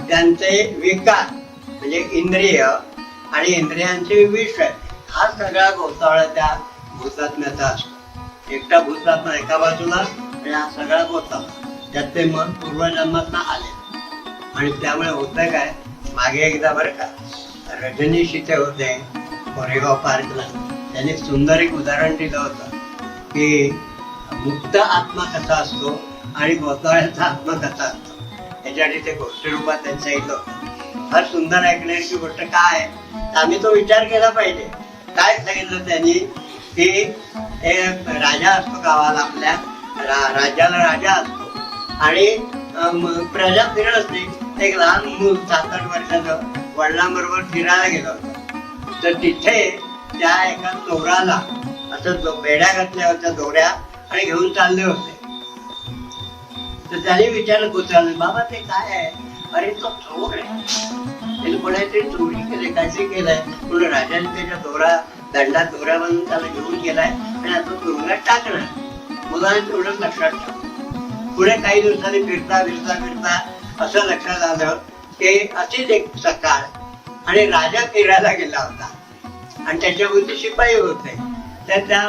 त्यांचे विकार म्हणजे इंद्रिय आणि इंद्रियांचे विषय हा सगळा गोतावळा त्या भूतात्म्याचा असतो. एकटा भूतात्मा एका बाजूला आणि हा सगळा गोतावळा, त्यात ते मन पूर्वजन्मात आले. आणि त्यामुळे होतं काय, मागे एकदा बरं का रजनीश इथे होते कोरेगाव पार्कला, त्यांनी सुंदर एक उदाहरण दिलं होतं की मुक्त आत्मा कसा असतो आणि गोतावळ्याचा आत्मा कसा असतो. याच्यासाठी ते गोष्टी रूपात त्यांचं सांगितलं होतं. फार सुंदर ऐकण्याची गोष्ट काय आहे, आम्ही तो विचार केला पाहिजे. काय सांगितलं त्यांनी की एक राजा असतो गावाला, आपल्या राज्याला राजा असतो आणि प्रजा फिरत असते. एक लहान मूल 7-8 वर्षाचं वडिलांबरोबर फिरायला गेलं होतं. तर तिथे त्या एका चोराला असं बेड्या घातल्या होत्या दोऱ्या आणि घेऊन चालले होते. तर त्याने विचारलं कुत्र्याला, बाबा ते काय आहे? अरे तो चोर आहे, त्याने कोणाची चोरी केली, काहीतरी केलंय म्हणून राजाने त्याच्या दंडात दोऱ्या बांधून त्याला घेऊन गेलाय आणि आता तुरुंगात टाकणार. मुलाने तेवढंच लक्षात ठेवलं. पुढे काही दिवसांनी फिरता फिरता फिरता असं लक्षात आलं की अशीच एक सकाळ आणि राजा फिरायला गेला होता आणि त्याच्याभोवती शिपाई होते. तर त्या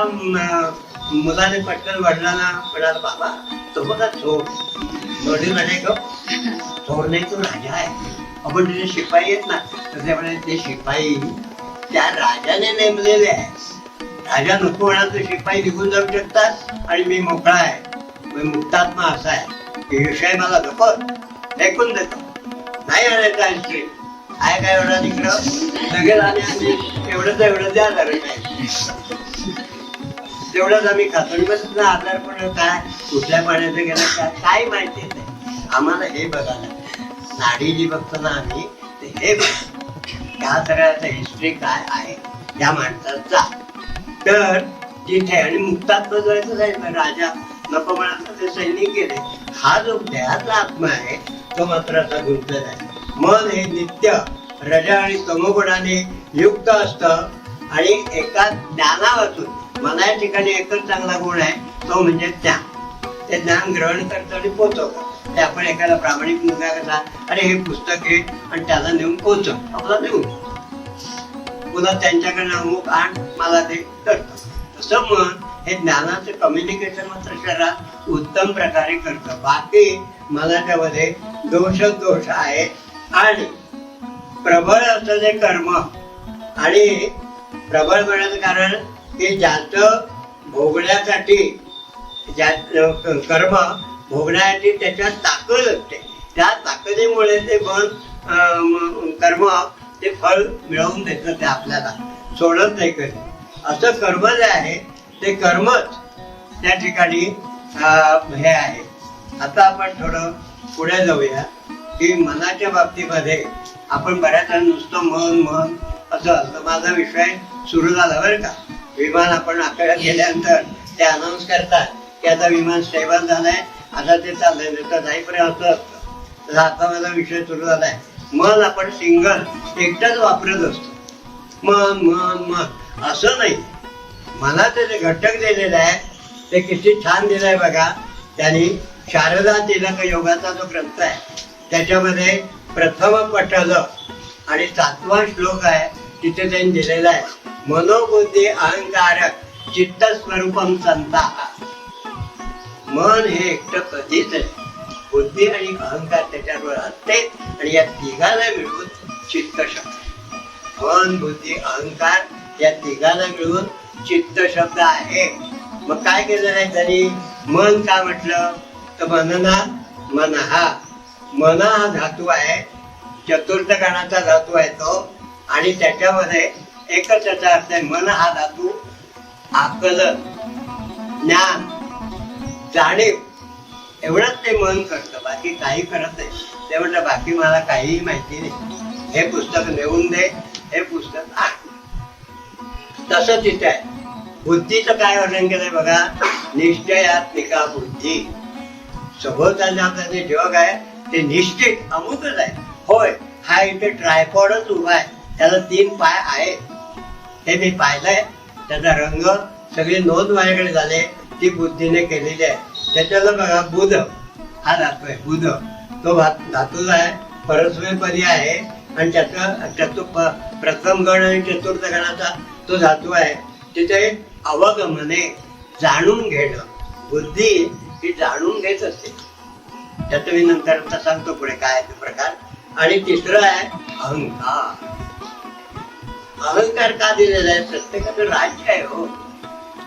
मुलाने पटकन वडिलांना म्हणाला, बाबा तो बघा चोर. वडील म्हणे ग, चोर नाही तो राजा आहे. आपण तिथे शिपाई आहेत ना, तर ते म्हणे ते शिपाई त्या राजाने नेमलेले आहे. राजा नको म्हणा तर शिपाई निघून जाऊ शकतात आणि मी मोकळा आहे, मुक्तात्मा असा आहे की विषय मला नको, फेकून देतो, नाही आणायचा हिस्ट्री आहे काय एवढा तिकडं लगेच आणि एवढं द्या जरा काय तेवढंच आम्ही खातो. बस आजार पण काय कुठल्या पाण्याचं गेलं काय माहिती नाही आम्हाला. हे बघायला नाडी जी बघतो ना आम्ही, ते हे त्या सगळ्याचा हिस्ट्री काय आहे त्या माणसाचा. तर तिथे आणि मुक्तात्मा जायचं जायचं, राजा नको म्हणाला ते सैनिक गेले. हा जो देहातला आत्मा आहे तो मात्र असा गुंतलेला आहे. मन हे नित्य रज आणि तमोगुणाने युक्त असतं आणि एका ज्ञानावाचून मना या ठिकाणी एकच चांगला गुण आहे, तो म्हणजे ज्ञान. ते ज्ञान ग्रहण करतं आणि पोचवतं. ते आपण एखादा प्रामाणिक मुलगा कसा, अरे हे पुस्तक आहे आणि त्याला नेऊन पोचव, आपला नेऊन पुन्हा त्यांच्याकडनं अमुक आण मला ते करतं. तसं मन हे ज्ञानाचं कम्युनिकेशन मात्र शरीरात उत्तम प्रकारे करतं. बाकी मनाच्या मध्ये दोष आहे आणि प्रबळ असं जे कर्म, आणि प्रबळ म्हणण्याचं कारण की ज्याचं भोगण्यासाठी कर्म भोगण्यासाठी त्याच्यात ताकद असते, त्या ताकदीमुळे ते कर्म ते फळ मिळवून देतं, ते आपल्याला सोडत नाही कधी. असं कर्म जे आहे ते कर्मच त्या ठिकाणी हे आहे. आता आपण थोडं पुढे जाऊया की मनाच्या बाबतीमध्ये आपण बऱ्याच नुसतं मन असं असतं. माझा विषय सुरू झाला बरं का. विमान आपण आकाशात गेल्यानंतर ते अनाऊन्स करतात की आता विमान स्टेबल झालंय, आता ते चाललंय, तर जाईपर्यंत असं असतं. तर आता माझा विषय सुरू झालाय. मन आपण सिंगल एकटाच वापरत असतो. मन असं नाही. मनाचे जे घटक दिलेले आहे ते किती छान दिलंय बघा. त्यांनी शारदा तिलक योगाचा जो ग्रंथ आहे त्याच्यामध्ये प्रथम पटल आणि 7वा श्लोक आहे, तिथे त्यांनी दिलेला आहे, मनोबुद्धी अहंकार चित्त स्वरूपम संता. मन हे एकटं कधीच आहे, बुद्धी आणि अहंकार त्याच्यावर असते आणि या तिघाला मिळून चित्त शब्द. मन बुद्धी अहंकार या तिघाला मिळून चित्त शब्द आहे. मग काय केलेलं आहे त्यांनी? मन का म्हटलं तर मन हा धातू आहे, चतुर्थ गणाचा धातू आहे तो, आणि त्याच्यामध्ये एकच त्याचा अर्थ आहे. मन हा धातू आकलन, ज्ञान, जाणीव एवढंच ते मन करतं, बाकी काही करत नाही. ते म्हटलं बाकी मला काहीही माहिती नाही, हे पुस्तक नेऊन दे, हे पुस्तक आण. तसं तिथे आहे. बुद्धीचं काय वर्णन केलंय बघा, निश्चयात्मिका बुद्धी. सभोवतालचं आपलं जग आहे ते निश्चित अमुकच आहे. होय, हा इथे ट्रायपॉडच उभा आहे, त्याला 3 पाय आहेत, हे मी पाहिलंय. त्याचा रंग सगळी नोंद माझ्याकडे झाले, ती बुद्धीने केलेली आहे. त्याच्याला बघा बुध हा धातू आहे. बुध तो धातूचा आहे, परस्मैपदी आहे आणि त्याचा प्रथम गण आणि चतुर्थ गणाचा तो धातू आहे तिथे अवगमने, जाणून घेणं. बुद्धी ही जाणून घेत असते. त्यात मी नंतर सांगतो पुढे काय ते प्रकार. आणि तिसरं आहे अहंकार. अहंकार का दिलेला आहे? प्रत्येकाचं राज्य आहे हो.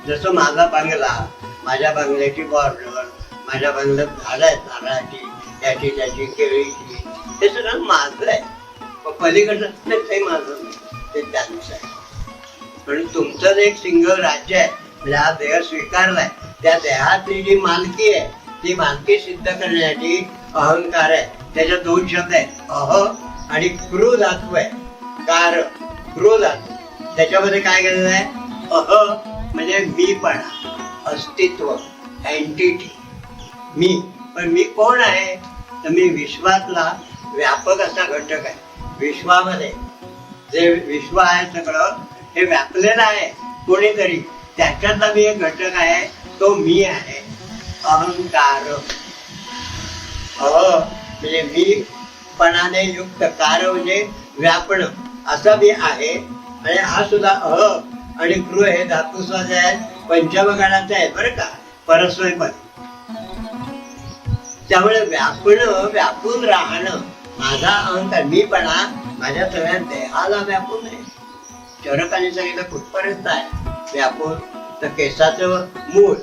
जसं माझा बंगला, माझ्या बंगल्याची बॉर्डर, माझ्या बंगल्यात झाडं आहेत नारळाची, त्याची त्याची केळीची, हे सगळं माझं आहे. पलीकडचं काही माझं नाही, ते त्यांचं आहे. पण तुमचं एक सिंगल राज्य आहे. म्हणजे हा देह स्वीकारलाय, त्या देहातली जी मालकी आहे ती मालकी सिद्ध करण्यासाठी अहंकार आहे. त्याच्यात दोन शब्द आहेत, अह आणि क्रू धातू आहे. कार क्रू धातू. त्याच्यामध्ये काय केलेलं आहे? अह म्हणजे मीपणा, अस्तित्व, एंटिटी, मी. पण मी कोण आहे? तर मी विश्वातला व्यापक असा घटक आहे. विश्वामध्ये जे विश्व आहे सगळं हे व्यापलेलं आहे कोणीतरी, त्याच्यातला मी एक घटक आहे, तो मी आहे. अहंकार. म्हणजे मीपणाने युक्त, कार म्हणजे व्यापण, असं मी आहे. आणि हा सुद्धा आणि क्रू हे धातू सुद्धा जे आहेत पंचमगणाचे आहेत बरं का, परस्वयपद. त्यामुळे व्यापून राहणं, माझा अहंकार, मीपणा माझ्या सगळ्या देहाला व्यापून आहे. चरकाने सांगितलं कुठपर्यंत आहे व्यापून? तर केसाचं मूळ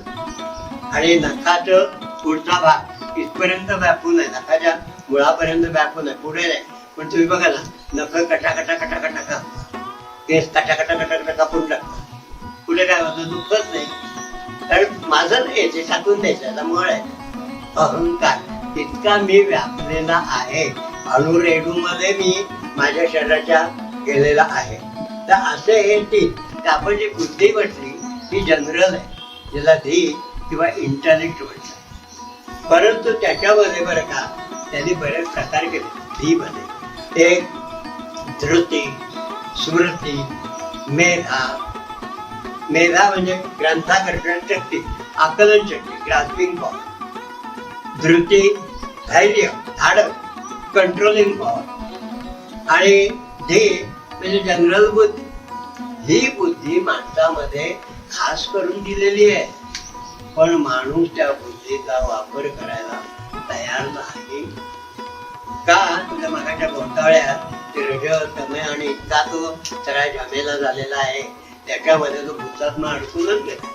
आणि नखाचं पुढचा भाग इथपर्यंत व्यापून आहे. नखाच्या मुळापर्यंत व्यापून आहे, पुढे नाही. पण तुम्ही बघा ना, नख कटा केस कटा कापून टाकतात, पुढे काय होतं? दुखत नाही. कारण माझं नाही, ते टाकून द्यायचं मुळ आहे. अहंकार इतका मी व्यापलेला आहे, अणुरेणूमध्ये मी माझ्या शरीराच्या गेलेला आहे. तर असे हे तीन. तर आपण जी बुद्धी म्हटली ही जनरल आहे, ज्याला धी किंवा इंटेलेक्ट म्हटलं. परंतु त्याच्यामध्ये बरं का त्यांनी बरेच प्रकार केले धी मध्ये. एक धृती, स्मृती, मेधा. मेधा म्हणजे ग्रंथाकर्षण शक्ती, आकलन शक्ती, ग्रास्पिंग पॉवर. धृती धैर्य, धाडक, कंट्रोलिंग पॉवर. आणि धी म्हणजे जनरल बुद्धी. ही बुद्धी माणसामध्ये खास करून दिलेली आहे, पण माणूस त्या बुद्धीचा वापर करायला तयार नाही. का? तुझ्या मगाच्या गोंधळ्यात रज तमय आणि इतका तो सगळा झमेला झालेला आहे, त्याच्यामध्ये तो भूतात्मा अडकूनच गेला.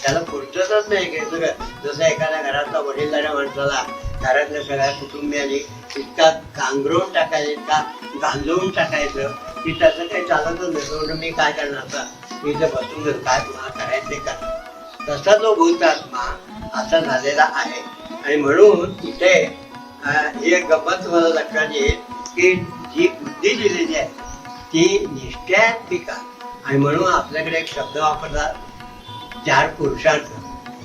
त्याला पुढचंच नाही की सगळं. जसं एखाद्या घरातला वडीलधाऱ्या माणसाला घरातल्या सगळ्या कुटुंबियांनी इतका गांगरून टाकायचं, इतका गांजवून टाकायचं की त्याचं काही चालतच नाही. मी काय करणार आता, मी इथे बसून घेऊ, काय तुम्हाला करायचं ते करा. तसा तो भूतात्मा असा झालेला आहे. आणि म्हणून इथे ही एक गंमत तुम्हाला लक्षात येईल की जी बुद्धी दिलेली आहे ती निश्चयात्मिका. आणि म्हणून आपल्याकडे एक शब्द वापरतात, 4 पुरुषार्थ,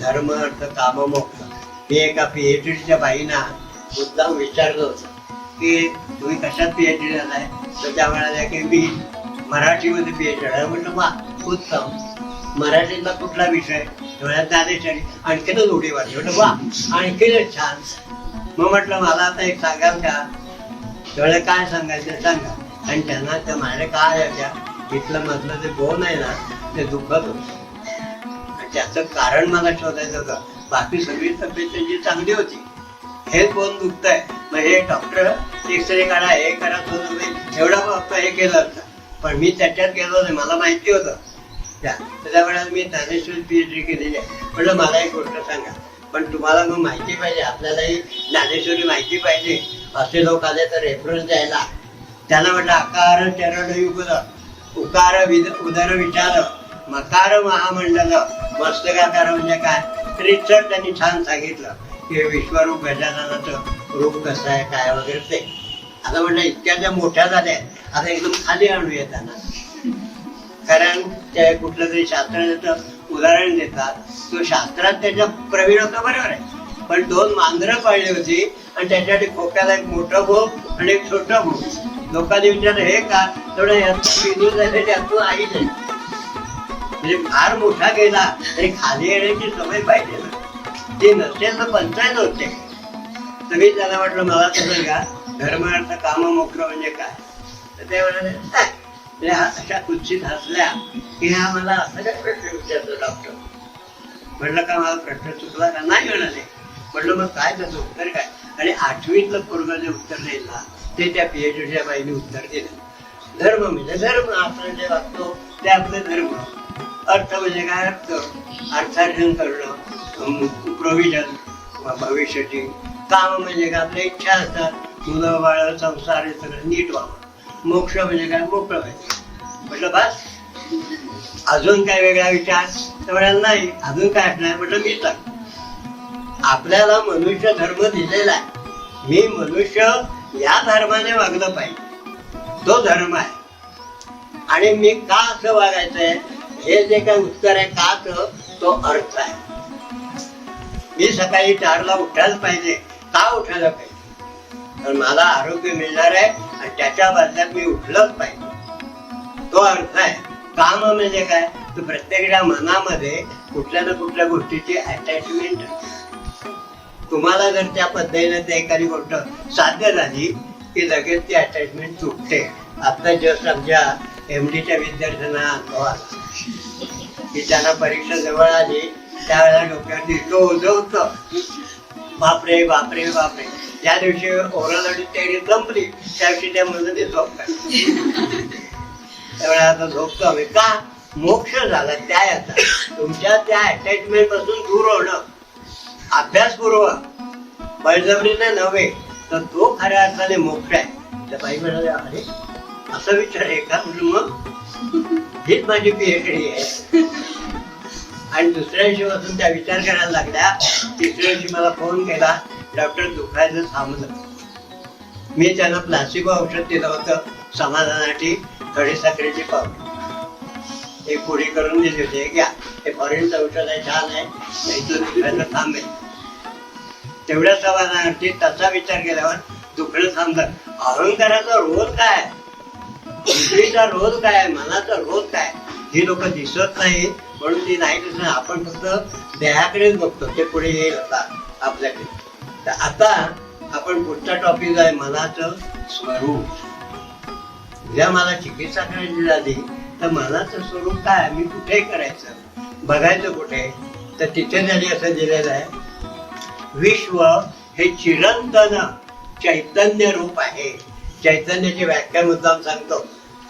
धर्म, अर्थ, काम, मोक्ष. मी एका PhDच्या बाईंना मुद्दाम विचारलं होतं की तुम्ही कशात PhD झालाय? तर त्या म्हणाल्या की मी मराठीमध्ये PhD झाला. म्हटलं वा, उत्तम. मराठीतला कुठला विषय? ज्ञानेश्वरी. आणखीनच उडी वाटली. म्हटलं वा, आणखीनच छान. मग म्हटलं मला आता एक सांगाल का? तेवढं काय सांगायचं सांगा. आणि त्यांना त्या माझ्या काय होत्या, इथलं मधलं जे बोन आहे ना ते दुखत होतं. त्याचं कारण मला शोधायचं होतं. बाकी सगळी तब्येत त्यांची चांगली होती, हेच बोन दुखतंय. मग हे डॉक्टर एक्सरे काढा, हे करा, एवढा फक्त हे केलं असतं. पण मी त्याच्यात गेलो नाही, मला माहिती होतं त्यावेळेला मी ज्ञानेश्वरी PhD केलेली आहे. म्हटलं मला एक गोष्ट सांगा, पण तुम्हाला मग माहिती पाहिजे, आपल्यालाही ज्ञानेश्वरी माहिती पाहिजे. असे लोक आले तर रेफरन्स द्यायला. त्याला म्हटलं अकार चरण युगल, उकार उदर विचार, मकार महामंडल, मस्तकाकार म्हणजे काय? रिचर्ड त्यांनी छान सांगितलं की विश्वरूप गजाननाचं रूप कसं आहे काय वगैरे ते. आता म्हटलं इतक्या ज्या मोठ्या झाल्या आता एकदम खाली आणूया त्यांना. कारण ते कुठलं तरी शास्त्राचं उदाहरण देतात, तो शास्त्रात त्याच्या प्रवीण होता बरोबर आहे, पण 2 मांजरं पाळली होती आणि त्याच्यासाठी खोक्याला एक मोठं भोग आणि एक छोटं भोग. लोकांनी विचारलं हे का? तेवढं यातून आई नाही. म्हणजे फार मोठा गेला तरी खाली येण्याची सवय पाहिजे ना, ती नसेल तर पंचायत होते. तर मी त्याला म्हटलं मला तसं का धर्म अर्थ काम मोक्ष म्हणजे काय? तर ते म्हणाले म्हणजे अशा कुत्सित हसल्या की ह्या मला असा काय प्रश्न विचारतो डॉक्टर. म्हटलं का मला प्रश्न चुकला का? नाही म्हणाले. म्हटलं मग काय त्याचं उत्तर काय? आणि 8वीतलं पूर्ण जे उत्तर देईल ना ते त्या PhDच्या बाईने उत्तर दिलं. धर्म म्हणजे धर्म, आपण जे वागतो ते आपले धर्म. अर्थ म्हणजे काय? अर्थ, अर्थार्जन करणं, प्रोव्हिजन भविष्याची. काम म्हणजे काय? आपल्या इच्छा असतात, मुलं बाळ संसार हे सगळं नीट व्हावं. मोक्ष म्हणजे काय? मोकळं पाहिजे. म्हटलं बस, अजून काय वेगळा विचार? तर म्हणाल नाही, अजून काय असणार? म्हटलं मी सांग. आपल्याला मनुष्य धर्म दिलेला आहे. मी मनुष्य या धर्माने वागलं पाहिजे, तो धर्म आहे. आणि मी का असं वागायचंय हे जे काही उत्तर आहे काच, तो अर्थ आहे. मी सकाळी 4ला उठायला पाहिजे. का उठायला पाहिजे? तर मला आरोग्य मिळणार आहे आणि त्याच्या बदल्यात मी उठलंच पाहिजे, तो अर्थ आहे. काम म्हणजे काय? तर प्रत्येकाच्या मनामध्ये कुठल्या ना कुठल्या गोष्टीची अटॅचमेंट. तुम्हाला जर त्या पद्धतीने ते एखादी गोष्ट साध्य झाली की लगेच ती अटॅचमेंट तुटते. आता जस्ट आमच्या MDच्या विद्यार्थ्यांना अनुभव आला की त्यांना परीक्षा जवळ आली त्यावेळेला डोक्यावरती इतकं ओझं होतं, बापरे बापरे बापरे. ज्या दिवशी ओरल तयारी संपली त्या दिवशी त्या मुलांनी झोप काढली. त्यावेळेला आता झोपतो आम्ही का? मोक्ष झाला. त्या आता तुमच्या त्या अटॅचमेंट पासून दूर होणं, अभ्यासपूर्वक, बळजबरीने नव्हे, तर तो खऱ्या अर्थाने मोक्ष आहे. त्या बाई म्हणाल्या अरे असं विचार आहे का? म्हणजे मग हीच माझी PhD आहे. आणि दुसऱ्या दिवशी पासून त्या विचार करायला लागल्या. तिसऱ्या दिवशी मला फोन केला, डॉक्टर दुखायचं थांबलं. मी त्यांना प्लासिबो औषध दिलं होतं समाधानासाठी, खडी साखरेची पावडर एक पुडी करून दिली होती. घ्या, हे फॉरेनचं औषध आहे, छान आहे, इथं दुखायचं थांबेल. तेवढ्या समाधानासाठी तसा विचार केल्यावर दुखणं थांबलं. अहंकाराचा रोध काय? बुद्धीचा रोध काय? मनाचा रोध काय? ही लोक दिसत नाही म्हणून ती नाही दिसत. आपण फक्त देहाकडेच बघतो, ते पुढे येईल आता आपल्याकडे. तर आता आपण पुढचा टॉपिक आहे मनाचं स्वरूप. उद्या मला चिकित्सा करायची झाली तर मनाचं स्वरूप काय? मी कुठे करायचं, बघायचं कुठे? तर तिथे त्यांनी असं दिलेलं आहे, विश्व हे चिरंतन चैतन्य रूप आहे. चैतन्याची व्याख्या मुद्दाम सांगतो,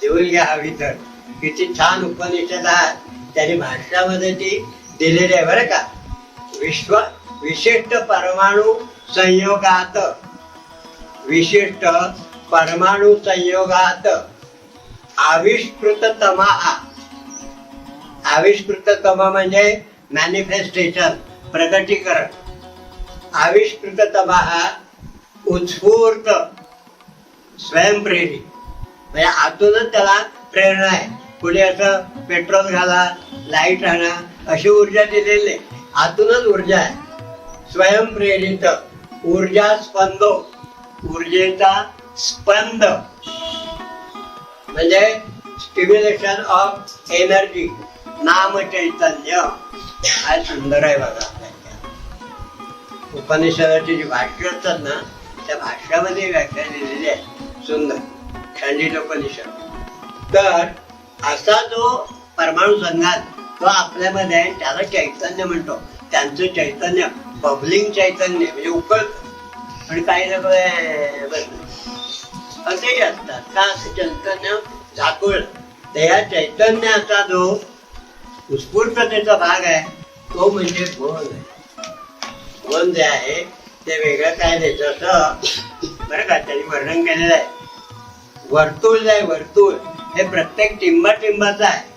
देऊन घ्या हवी तर. किती छान उपनिषद आहेत, त्याने भाषणामध्ये ती दिलेली आहे बरं का. विश्व विशिष्ट परमाणु संयोगात, विशिष्ट परमाणु संयोगात आविष्कृततमा. आविष्कृततमा म्हणजे मॅनिफेस्टेशन, प्रकटीकरण. आविष्कृततमा हा उत्स्फूर्त, स्वयंप्रेरित, म्हणजे आतूनच त्याला प्रेरणा आहे. पुढे असं पेट्रोल घाला, लाईट आणा अशी ऊर्जा दिलेली नाही, आतूनच ऊर्जा आहे. स्वयंप्रेरित ऊर्जा स्पंदो, ऊर्जेचा स्पंद म्हणजे स्टिम्युलेशन ऑफ एनर्जी. नाम चैतन्य हा सुंदर आहे बघा. उपनिषदाची जी भाष्य असतात ना त्या भाष्यामध्ये व्याख्या दिलेली आहे सुंदर, खंडितोपनिषद. तर असा जो परमाणु संघात तो आपल्यामध्ये आहे, त्याला चैतन्य म्हणतो. त्यांचं चैतन्य बबलिंग चैतन्य म्हणजे उकळत. आणि काही लोक असेही असतात का, असं चैतन्य झाकूळ. त्या चैतन्याचा जो उत्स्फूर्ततेचा भाग आहे तो म्हणजे मन आहे. मन जे आहे ते वेगळं काय नाही, जसं बरं का त्यांनी वर्णन केलेलं आहे. वर्तुळ जे आहे, वर्तुळ हे प्रत्येक टिंबाचं आहे.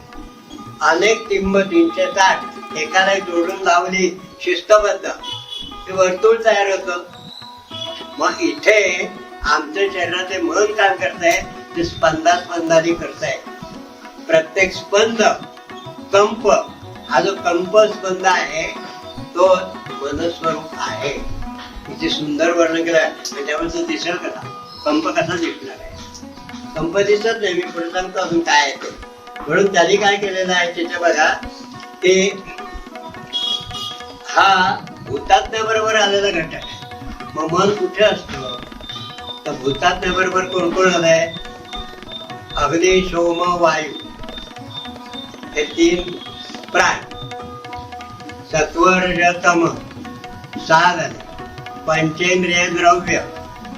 अनेक टिंब 360 एकाला जोडून लावली शिस्तबद्ध ते वर्तुळ तयार होतं. मग इथे आमच्या शरीराचे मन काय करताय, ते स्पंदाने करताय. प्रत्येक स्पंद, कंप, हा जो कंप स्पंद आहे तो मनस्वरूप आहे. इथे सुंदर वर्णन केलं आहे. त्यामुळे तो दिसेल कसा, कंप कसा दिसणार आहे? कंप दिसत नाही. मी पुढे सांगतो अजून काय आहे ते. म्हणून त्यांनी काय केलेलं आहे त्याच्या बघा, ते हा भूतात्म्याबरोबर आलेला घटक आहे. मग मन कुठे असतं? तर भूतात्म्याबरोबर कोण कोण आलंय? अग्नी सोम वायू हे 3 प्राण, सत्व रज तम 6 झाले, पंचेंद्रिय द्रव्य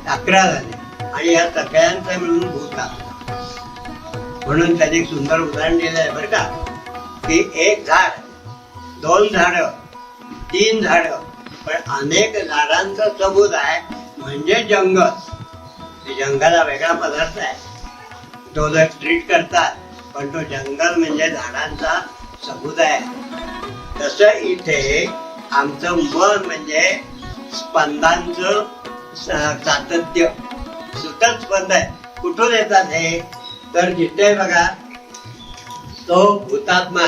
11 झाले आणि या सगळ्यांचं मिळून भूत. म्हणून त्यांनी एक सुंदर उदाहरण दिलं आहे बरं का, की 1 झाड, 2 झाडं, 3 झाडं, पण अनेक झाडांचा समुदाय म्हणजे जंगल. जंगल हा वेगळा पदार्थ आहे, तो जो ट्रीट करतात, पण तो जंगल म्हणजे झाडांचा समुदाय आहे. तसं इथे आमचं मन म्हणजे स्पंदांचं सातत्य, सुतत स्पंद आहे. कुठून येतात हे? तर जिथे बघा तो हुतात्मा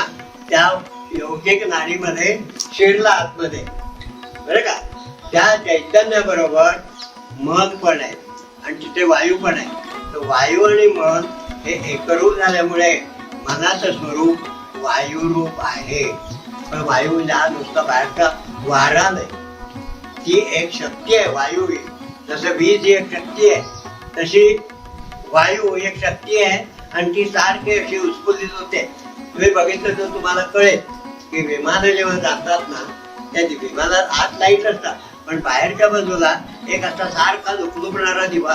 त्या यौगिक नाडीमध्ये शिरला आतमध्ये बरं का, त्या चैतन्याबरोबर मन पण आहे आणि तिथे वायू पण आहे. तर वायू आणि मन हे एकरूप झाल्यामुळे मनाचं स्वरूप वायुरूप आहे. पण वायू म्हणजे हा नुसता बाहेरचा वारा नाही, ती एक शक्ती आहे. वायू ही जसं वीज ही एक शक्ती आहे, तशी वायू एक शक्ती आहे आणि ती सारखी अशी उत्स्फूर्तित होते. तुम्ही बघितलं तर तुम्हाला कळेल की विमानं जेव्हा जातात ना, त्या विमानात आत लाईट असतात, पण बाहेरच्या बाजूला एक असा सारखा लुकलुकणारा दिवा,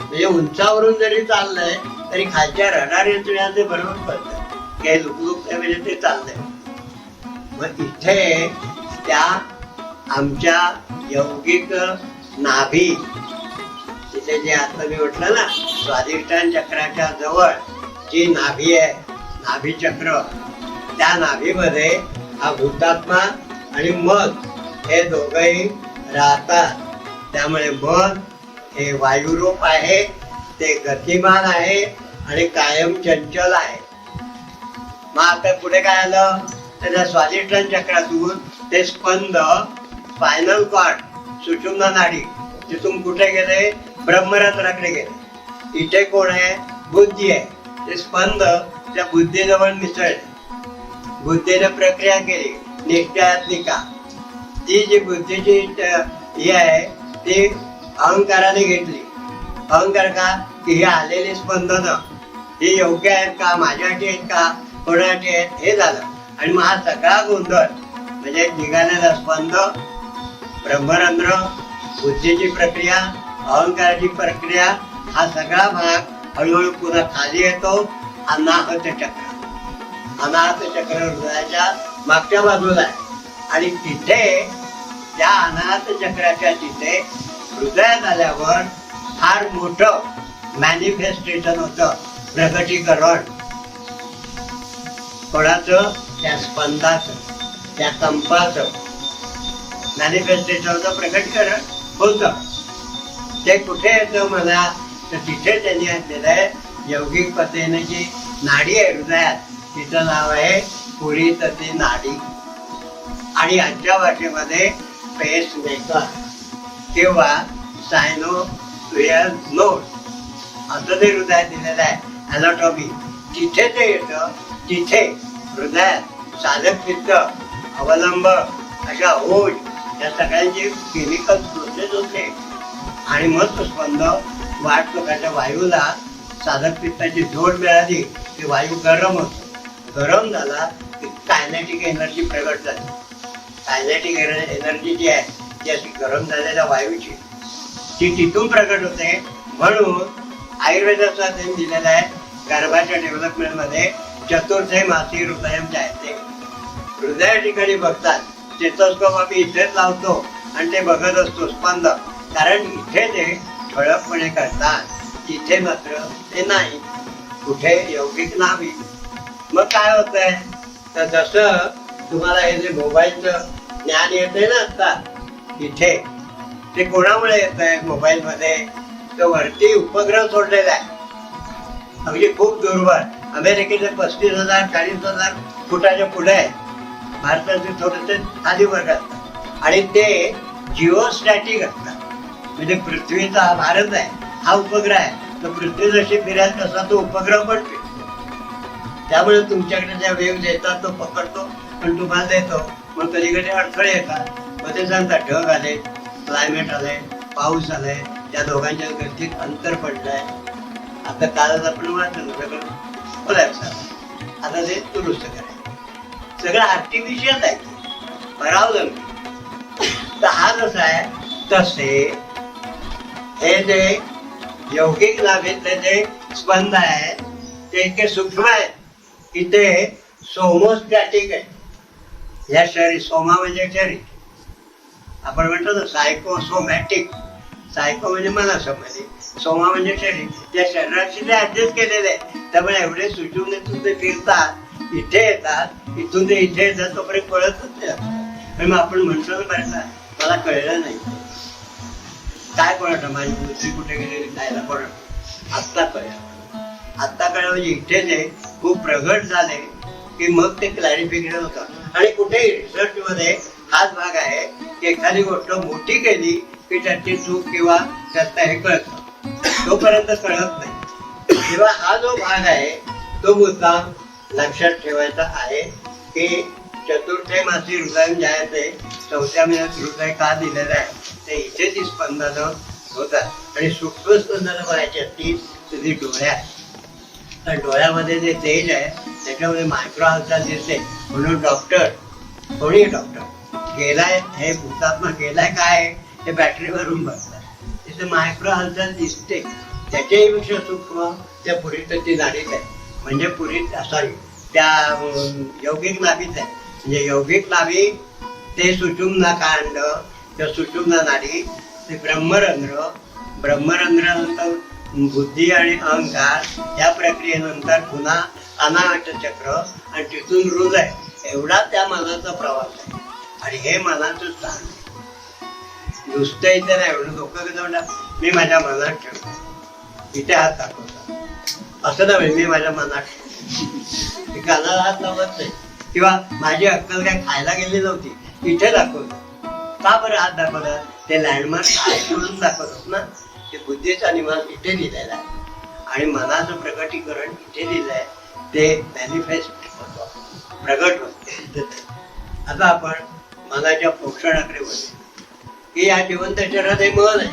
म्हणजे उंचावरून जरी चाललंय तरी खालच्या रडार यंत्रणा ते बरोबर कळतं की हे लुकलुकतंय म्हणजे ते चाललंय. मग इथे त्या आमच्या यौगिक नाभी, तिथे जे आता मी म्हटलं ना, स्वाधिष्ठान चक्राच्या जवळ जी नाभी आहे, नाभी चक्र, त्या नाभीमध्ये हा भूतात्मा आणि मन हे दोघंही राहतात. त्यामुळे मन हे वायुरूप आहे, ते गतिमान आहे आणि कायम चंचल आहे. मग आता पुढे काय आलं, त्याच्या स्वाधिष्ठान चक्रातून ते स्पंद स्पायनल कॉर्ड, सुषुम्ना नाडी, तिथून कुठे गेले, ब्रह्मरंध्राकडे गेले. इथे कोण आहे, बुद्धी आहे. ते स्पंद त्या बुद्धीजवळ मिसळले, बुद्धीने प्रक्रिया केली निश्चयात्मिका. ती जी बुद्धीची ही आहे ती अहंकाराने घेतली. अहंकार का, की ही आलेली स्पंदन ही योग्य आहेत का, माझ्यासाठी आहेत का, कोणासाठी आहेत, हे झालं. आणि मग हा सगळा गोंधळ म्हणजे निघालेला स्पंद, ब्रह्मरंध्र, बुद्धीची प्रक्रिया, अहंकाराची प्रक्रिया, हा सगळा भाग हळूहळू पुन्हा खाली येतो. अनाहत चक्र, अनाहत चक्र हृदयाच्या मागच्या बाजूला आहे आणि तिथे त्या अनाहत चक्राच्या तिथे हृदयात आल्यावर फार मोठं मॅनिफेस्टेशन होतं, प्रगटीकरण. कोणाचं, त्या स्पंदाचं, त्या कंपाचं मॅनिफेस्टेशन होतं, प्रगटीकरण होतं. ते कुठे येतं मला, तर तिथे त्यांनी आणलेलं आहे यौगिक पद्धतीने जी नाडी आहे हृदयात, तिचं नाव आहे पुरीतती नाडी आणि आजच्या भाषेमध्ये पेस मेकर किंवा सायनोवियल नोड असं ते हृदयात दिलेलं आहे. अॅनाटॉमी तिथे ते येतं. तिथे हृदयात साधक पित्त, अवलंब, अशा ओज या सगळ्यांचे केमिकल प्रोसेस होते आणि मग तो स्पंद वाढतो. त्याच्या वायूला साधक पित्ताची जोड मिळाली की वायू गरम होतो. गरम झाला की कायनेटिक एनर्जी प्रगट झाली. कायनेटिक एनर्जी जी आहे ती अशी गरम झालेल्या वायूची, ती तिथून प्रगट होते. म्हणून आयुर्वेदाचा त्यांनी दिलेला आहे गर्भाच्या डेव्हलपमेंटमध्ये चतुर्थे मासी हृदयम जायते. हृदया ठिकाणी बघतात, स्टेथोस्कोप आम्ही इथेच लावतो आणि ते बघत असतो स्पंद, कारण इथे ते ठळकपणे करतात, तिथे मात्र ते नाही. कुठे यौगिक नाभी. मग काय होतंय, तर जसं तुम्हाला हे जे मोबाईलचं ज्ञान येते ना आता, इथे ते कोणामुळे येत आहे मोबाईलमध्ये, तर वरती उपग्रह सोडलेला आहे अगदी खूप दूरवर. अमेरिकेचे 35,000 40,000 फुटाच्या पुढे आहे, भारताचे थोडेसे खाली वर्ग असतात आणि ते जिओस्टॅटिक असतात. म्हणजे पृथ्वीचा हा भारत आहे, हा उपग्रह आहे, तर पृथ्वी जशी फिरेल तसा तो उपग्रह पण फिरतो. त्यामुळे तुमच्याकडे ज्या वेव्ह येतात तो पकडतो पण तुम्हाला देतो. मग कधी कधी अडथळे येतात, मग ते सांगतात ढग आले, क्लायमेट आले, पाऊस आलाय, त्या दोघांच्या गर्दीत अंतर पडलंय. आता कालच आपण वाचलं सगळं कोलॅप्स झालं, आता ते दुरुस्त करायचं, सगळं आर्टिफिशियल आहे, परावलं. तर हा जसा आहे तसे हे जे यौगिक नाभीतले जे स्पंद आहेत ते इतके सूक्ष्म आहेत की ते सोमोस्टॅटिक आहे. या शरीर, सोमा म्हणजे शरीर, आपण म्हणतो ना सायकोसोमॅटिक, सायको म्हणजे मनासंबंधी, सोमा म्हणजे शरीर, त्या शरीराशी ते ऍडजस्ट केलेले आहे. त्यामुळे एवढे सुचून ते फिरतात, इथे येतात, इथून ते इथे येतात, तोपर्यंत कळतच नाही. मग आपण म्हणतो ना बरं का मला कळलं नाही, काय कोणाचं माझी बुद्धी कुठे गेलेली जायला कोणाला आत्ता कळलं. आत्ता कळलं म्हणजे इथे ते खूप प्रगट झाले की मग ते क्लॅरिफिकेशन होतं. आणि कुठेही रिसर्च मध्ये हाच भाग आहे की एखादी गोष्ट मोठी केली की त्याची चूक किंवा त्याचं हे कळतं, तोपर्यंत कळत नाही. तेव्हा हा जो भाग आहे तो मुद्दा लक्षात ठेवायचा आहे की चतुर्थे मासी हृदय जायचे, चौथ्या महिन्यात हृदय का दिलेलं आहे ते इथे ती स्पंदनं होतात. आणि सूक्ष्म स्पंदनं बघायची ती तुझी डोळ्यात, तर डोळ्यामध्ये जे तेज आहे त्याच्यामध्ये मायक्रो हालचाल दिसते. म्हणून डॉक्टर, कोणी डॉक्टर गेलाय, हे भूतात्मा गेलाय काय हे बॅटरीवरून बघतात, तिथे मायक्रो हालचाल दिसते. त्याच्याही पेक्षा सूक्ष्म त्या पुरीतची नाडीत आहे, म्हणजे पुरीत सॉरी त्या यौगिक नाभीत आहे. म्हणजे यौगिक नाभी ते सुषुम्ना कांड, त्या सुषुम्ना नाडी, ते ब्रह्मरंध्र, ब्रह्मरंध्रानंतर बुद्धी आणि अहंकार, या प्रक्रियेनंतर पुन्हा अनाहत चक्र आणि तिथून हृदय, एवढा त्या मनाचा प्रवास आहे. आणि हे मनाचं स्थान आहे, नुसतं इथे नाही. एवढं लोक कसं म्हणतात मी माझ्या मनात ठेवतो, इथे हात दाखवतो, असं नाही मी माझ्या मनात ठेवतो, कानाला हात लावत नाही, किंवा माझी अक्कल काय खायला गेली नव्हती, इथे दाखवतो. का बरं हात दाखवला? ते लँडमार्क आहे म्हणून दाखवतात ना. ते बुद्धीचा निवास इथे दिलेला आहे आणि मनाचं प्रकटीकरण इथे दिलं आहे, ते मॅनिफेस्ट होतं, प्रगट होते. आता आपण मनाच्या पोषणाकडे बोलू की या जिवंत शरीरात हे मन आहे,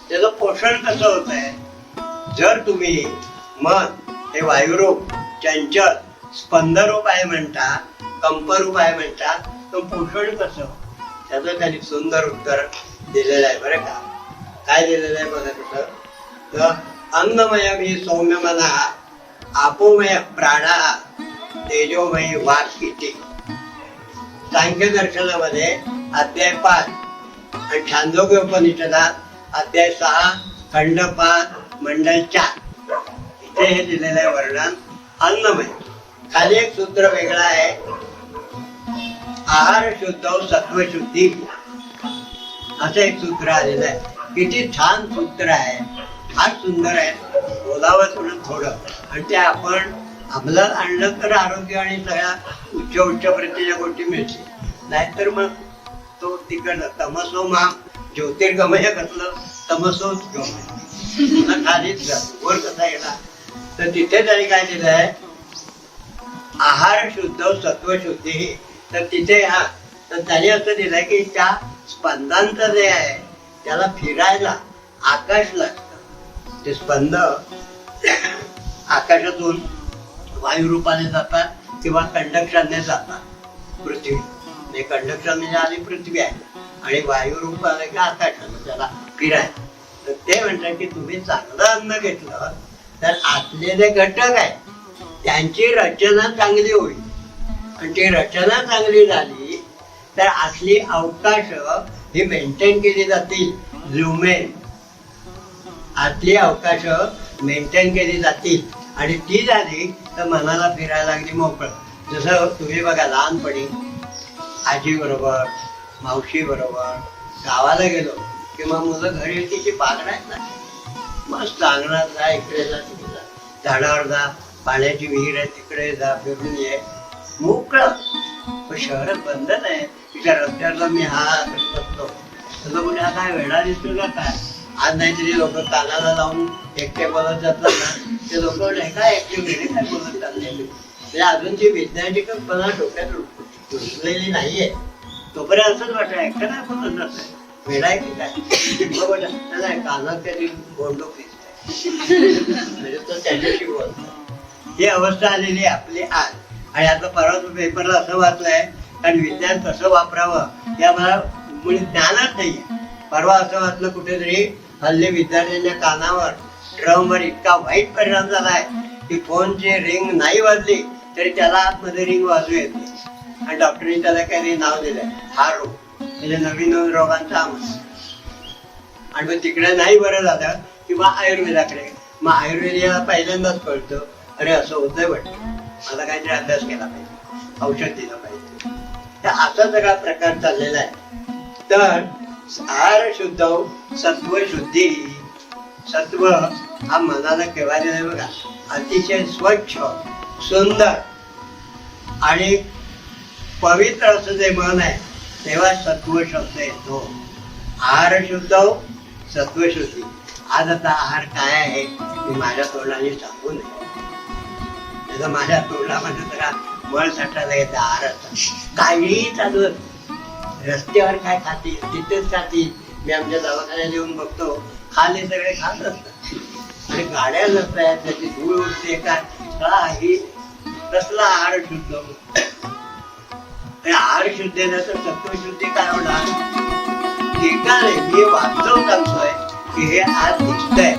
त्याचं पोषण कसं होत आहे? जर तुम्ही मन हे वायुरूप, चंचल, स्पंदरूप आहे म्हणता, कंपरूप आहे म्हणता, तर पोषण कसं? त्याचं त्यांनी सुंदर उत्तर दिलेलं आहे बरं का. काय दिलेलं आहे बघा कसं, तर अन्नमय मी सौम्य मना, आपोमय प्राणा, तेजोमय वाक इति. सांख्य दर्शनामध्ये अध्याय 5 आणि छांदोग्य उपनिषदात अध्याय 6 खंड 5 मंडल 4 इथे हे दिलेलं आहे वर्णन अन्नमय. खाली एक सूत्र वेगळं आहे, आहार शुद्ध सत्व शुद्धी, असं एक सूत्र आलेलं आहे. किती छान सूत्र आहे, फार सुंदर आहे, बोलावं थोडं. आणि ते आपण अंमलात आणलं तर आरोग्य आणि सगळ्या उच्च प्रतीच्या गोष्टी मिळतील. नाहीतर मग तो तिकडं तमसो माम ज्योतिर्गमय कसलं तमसोच गमय, खालीच जातो. वर कसा येणार? तर तिथे त्यांनी काय दिलं आहे, आहार शुद्ध सत्व शुद्धी. तर तिथे हा तर त्याने असं दिलंय की त्या स्पंदांचं जे आहे त्याला फिरायला आकाश लागतं. ते स्पंद आकाशातून वायुरूपाने जातात किंवा कंडक्शनने जातात पृथ्वी. म्हणजे कंडक्शन म्हणजे आधी पृथ्वी आहे आणि वायुरूप आले की आकाशाने त्याला फिरायला. तर ते म्हणतात की तुम्ही चांगलं अन्न घेतलं तर आतले जे घटक आहेत त्यांची रचना चांगली होईल, आणि ती रचना चांगली झाली तर आतली अवकाश ही मेंटेन केली जातील. ल्युमेन, आतली अवकाश मेंटेन केली जातील आणि ती झाली तर मनाला फिरायला लागली मोकळं. जसं तुम्ही बघा लहानपणी आजी बरोबर, मावशी बरोबर गावाला गेलो की मग मुलं घरी तिची पागडायला मस्त अंगणात जा, इकडे जा, तिकडे जा, झाडावर जा, पाण्याची विहीर आहे तिकडे जा, फिरून ये, मोकळं. पण शहरात बंद नाही. तिच्या रस्त्याला मी हा बसतो, तसं कुठे हा काय वेळा दिसतो का काय? आज नाही तरी लोक कानाला लावून एकटे बोलत जातात ना, ते लोक काय एकटे वेळे काय बोलत चालले. म्हणजे अजून ती वैज्ञानिक कल्पना डोक्यात रुजलेली नाहीये. तोपर्यंत असंच वाटतं एकटं काय बोलत जात वेळा आहे की काय? त्याला कानात तरी गोंडो फिरते. म्हणजे तो त्याच्याशी बोलतो. ही अवस्था आलेली आहे आपली आज. आणि आता परवा पेपरला असं वाचलंय, कारण विज्ञान कसं वापरावं या मला मुळे ज्ञानच नाहीये. परवा असं वाचलं कुठेतरी, हल्ली विद्यार्थ्यांच्या कानावर ड्रमवर इतका वाईट परिणाम झालाय की फोनची रिंग नाही वाजली तरी त्याला आतमध्ये रिंग वाजू येते. आणि डॉक्टरनी त्याला काही नाव दिलंय हा रोग, म्हणजे नवीन रोगांचा आमचा. आणि मग तिकडे नाही बरं झालं किंवा आयुर्वेदाकडे, मग आयुर्वेदाला पहिल्यांदाच कळतं अरे असं होतंय वाटतं, मला काहीतरी अभ्यास केला पाहिजे, औषध दिलं पाहिजे. तर असा सगळा प्रकार चाललेला आहे. तर आहार शुद्ध सत्व शुद्धी. सत्व हा मनाला केव्हा दिलाय बघा, अतिशय स्वच्छ सुंदर आणि पवित्र असं जे मन आहे तेव्हा सत्व शब्द येतो. आहार शुद्ध सत्व शुद्धी. आज आता आहार काय आहे मी माझ्या तोंडाने सांगू नये, त्याचा माझ्या तोंडामध्ये सगळा मळ साठायला येतं. आहाराचा काही चालू, रस्त्यावर काय खातील तिथेच खातील. मी आमच्या दवाखान्यात येऊन बघतो खाले सगळे खात असतात आणि गाड्या नसतात, त्याची धूळ उडते काय काही. कसला आहार शुद्ध. आहार शुद्ध ना तर सत्वशुद्धी काय होणार. एकाने मी वास्तव सांगतोय की हे आज दिसतंय.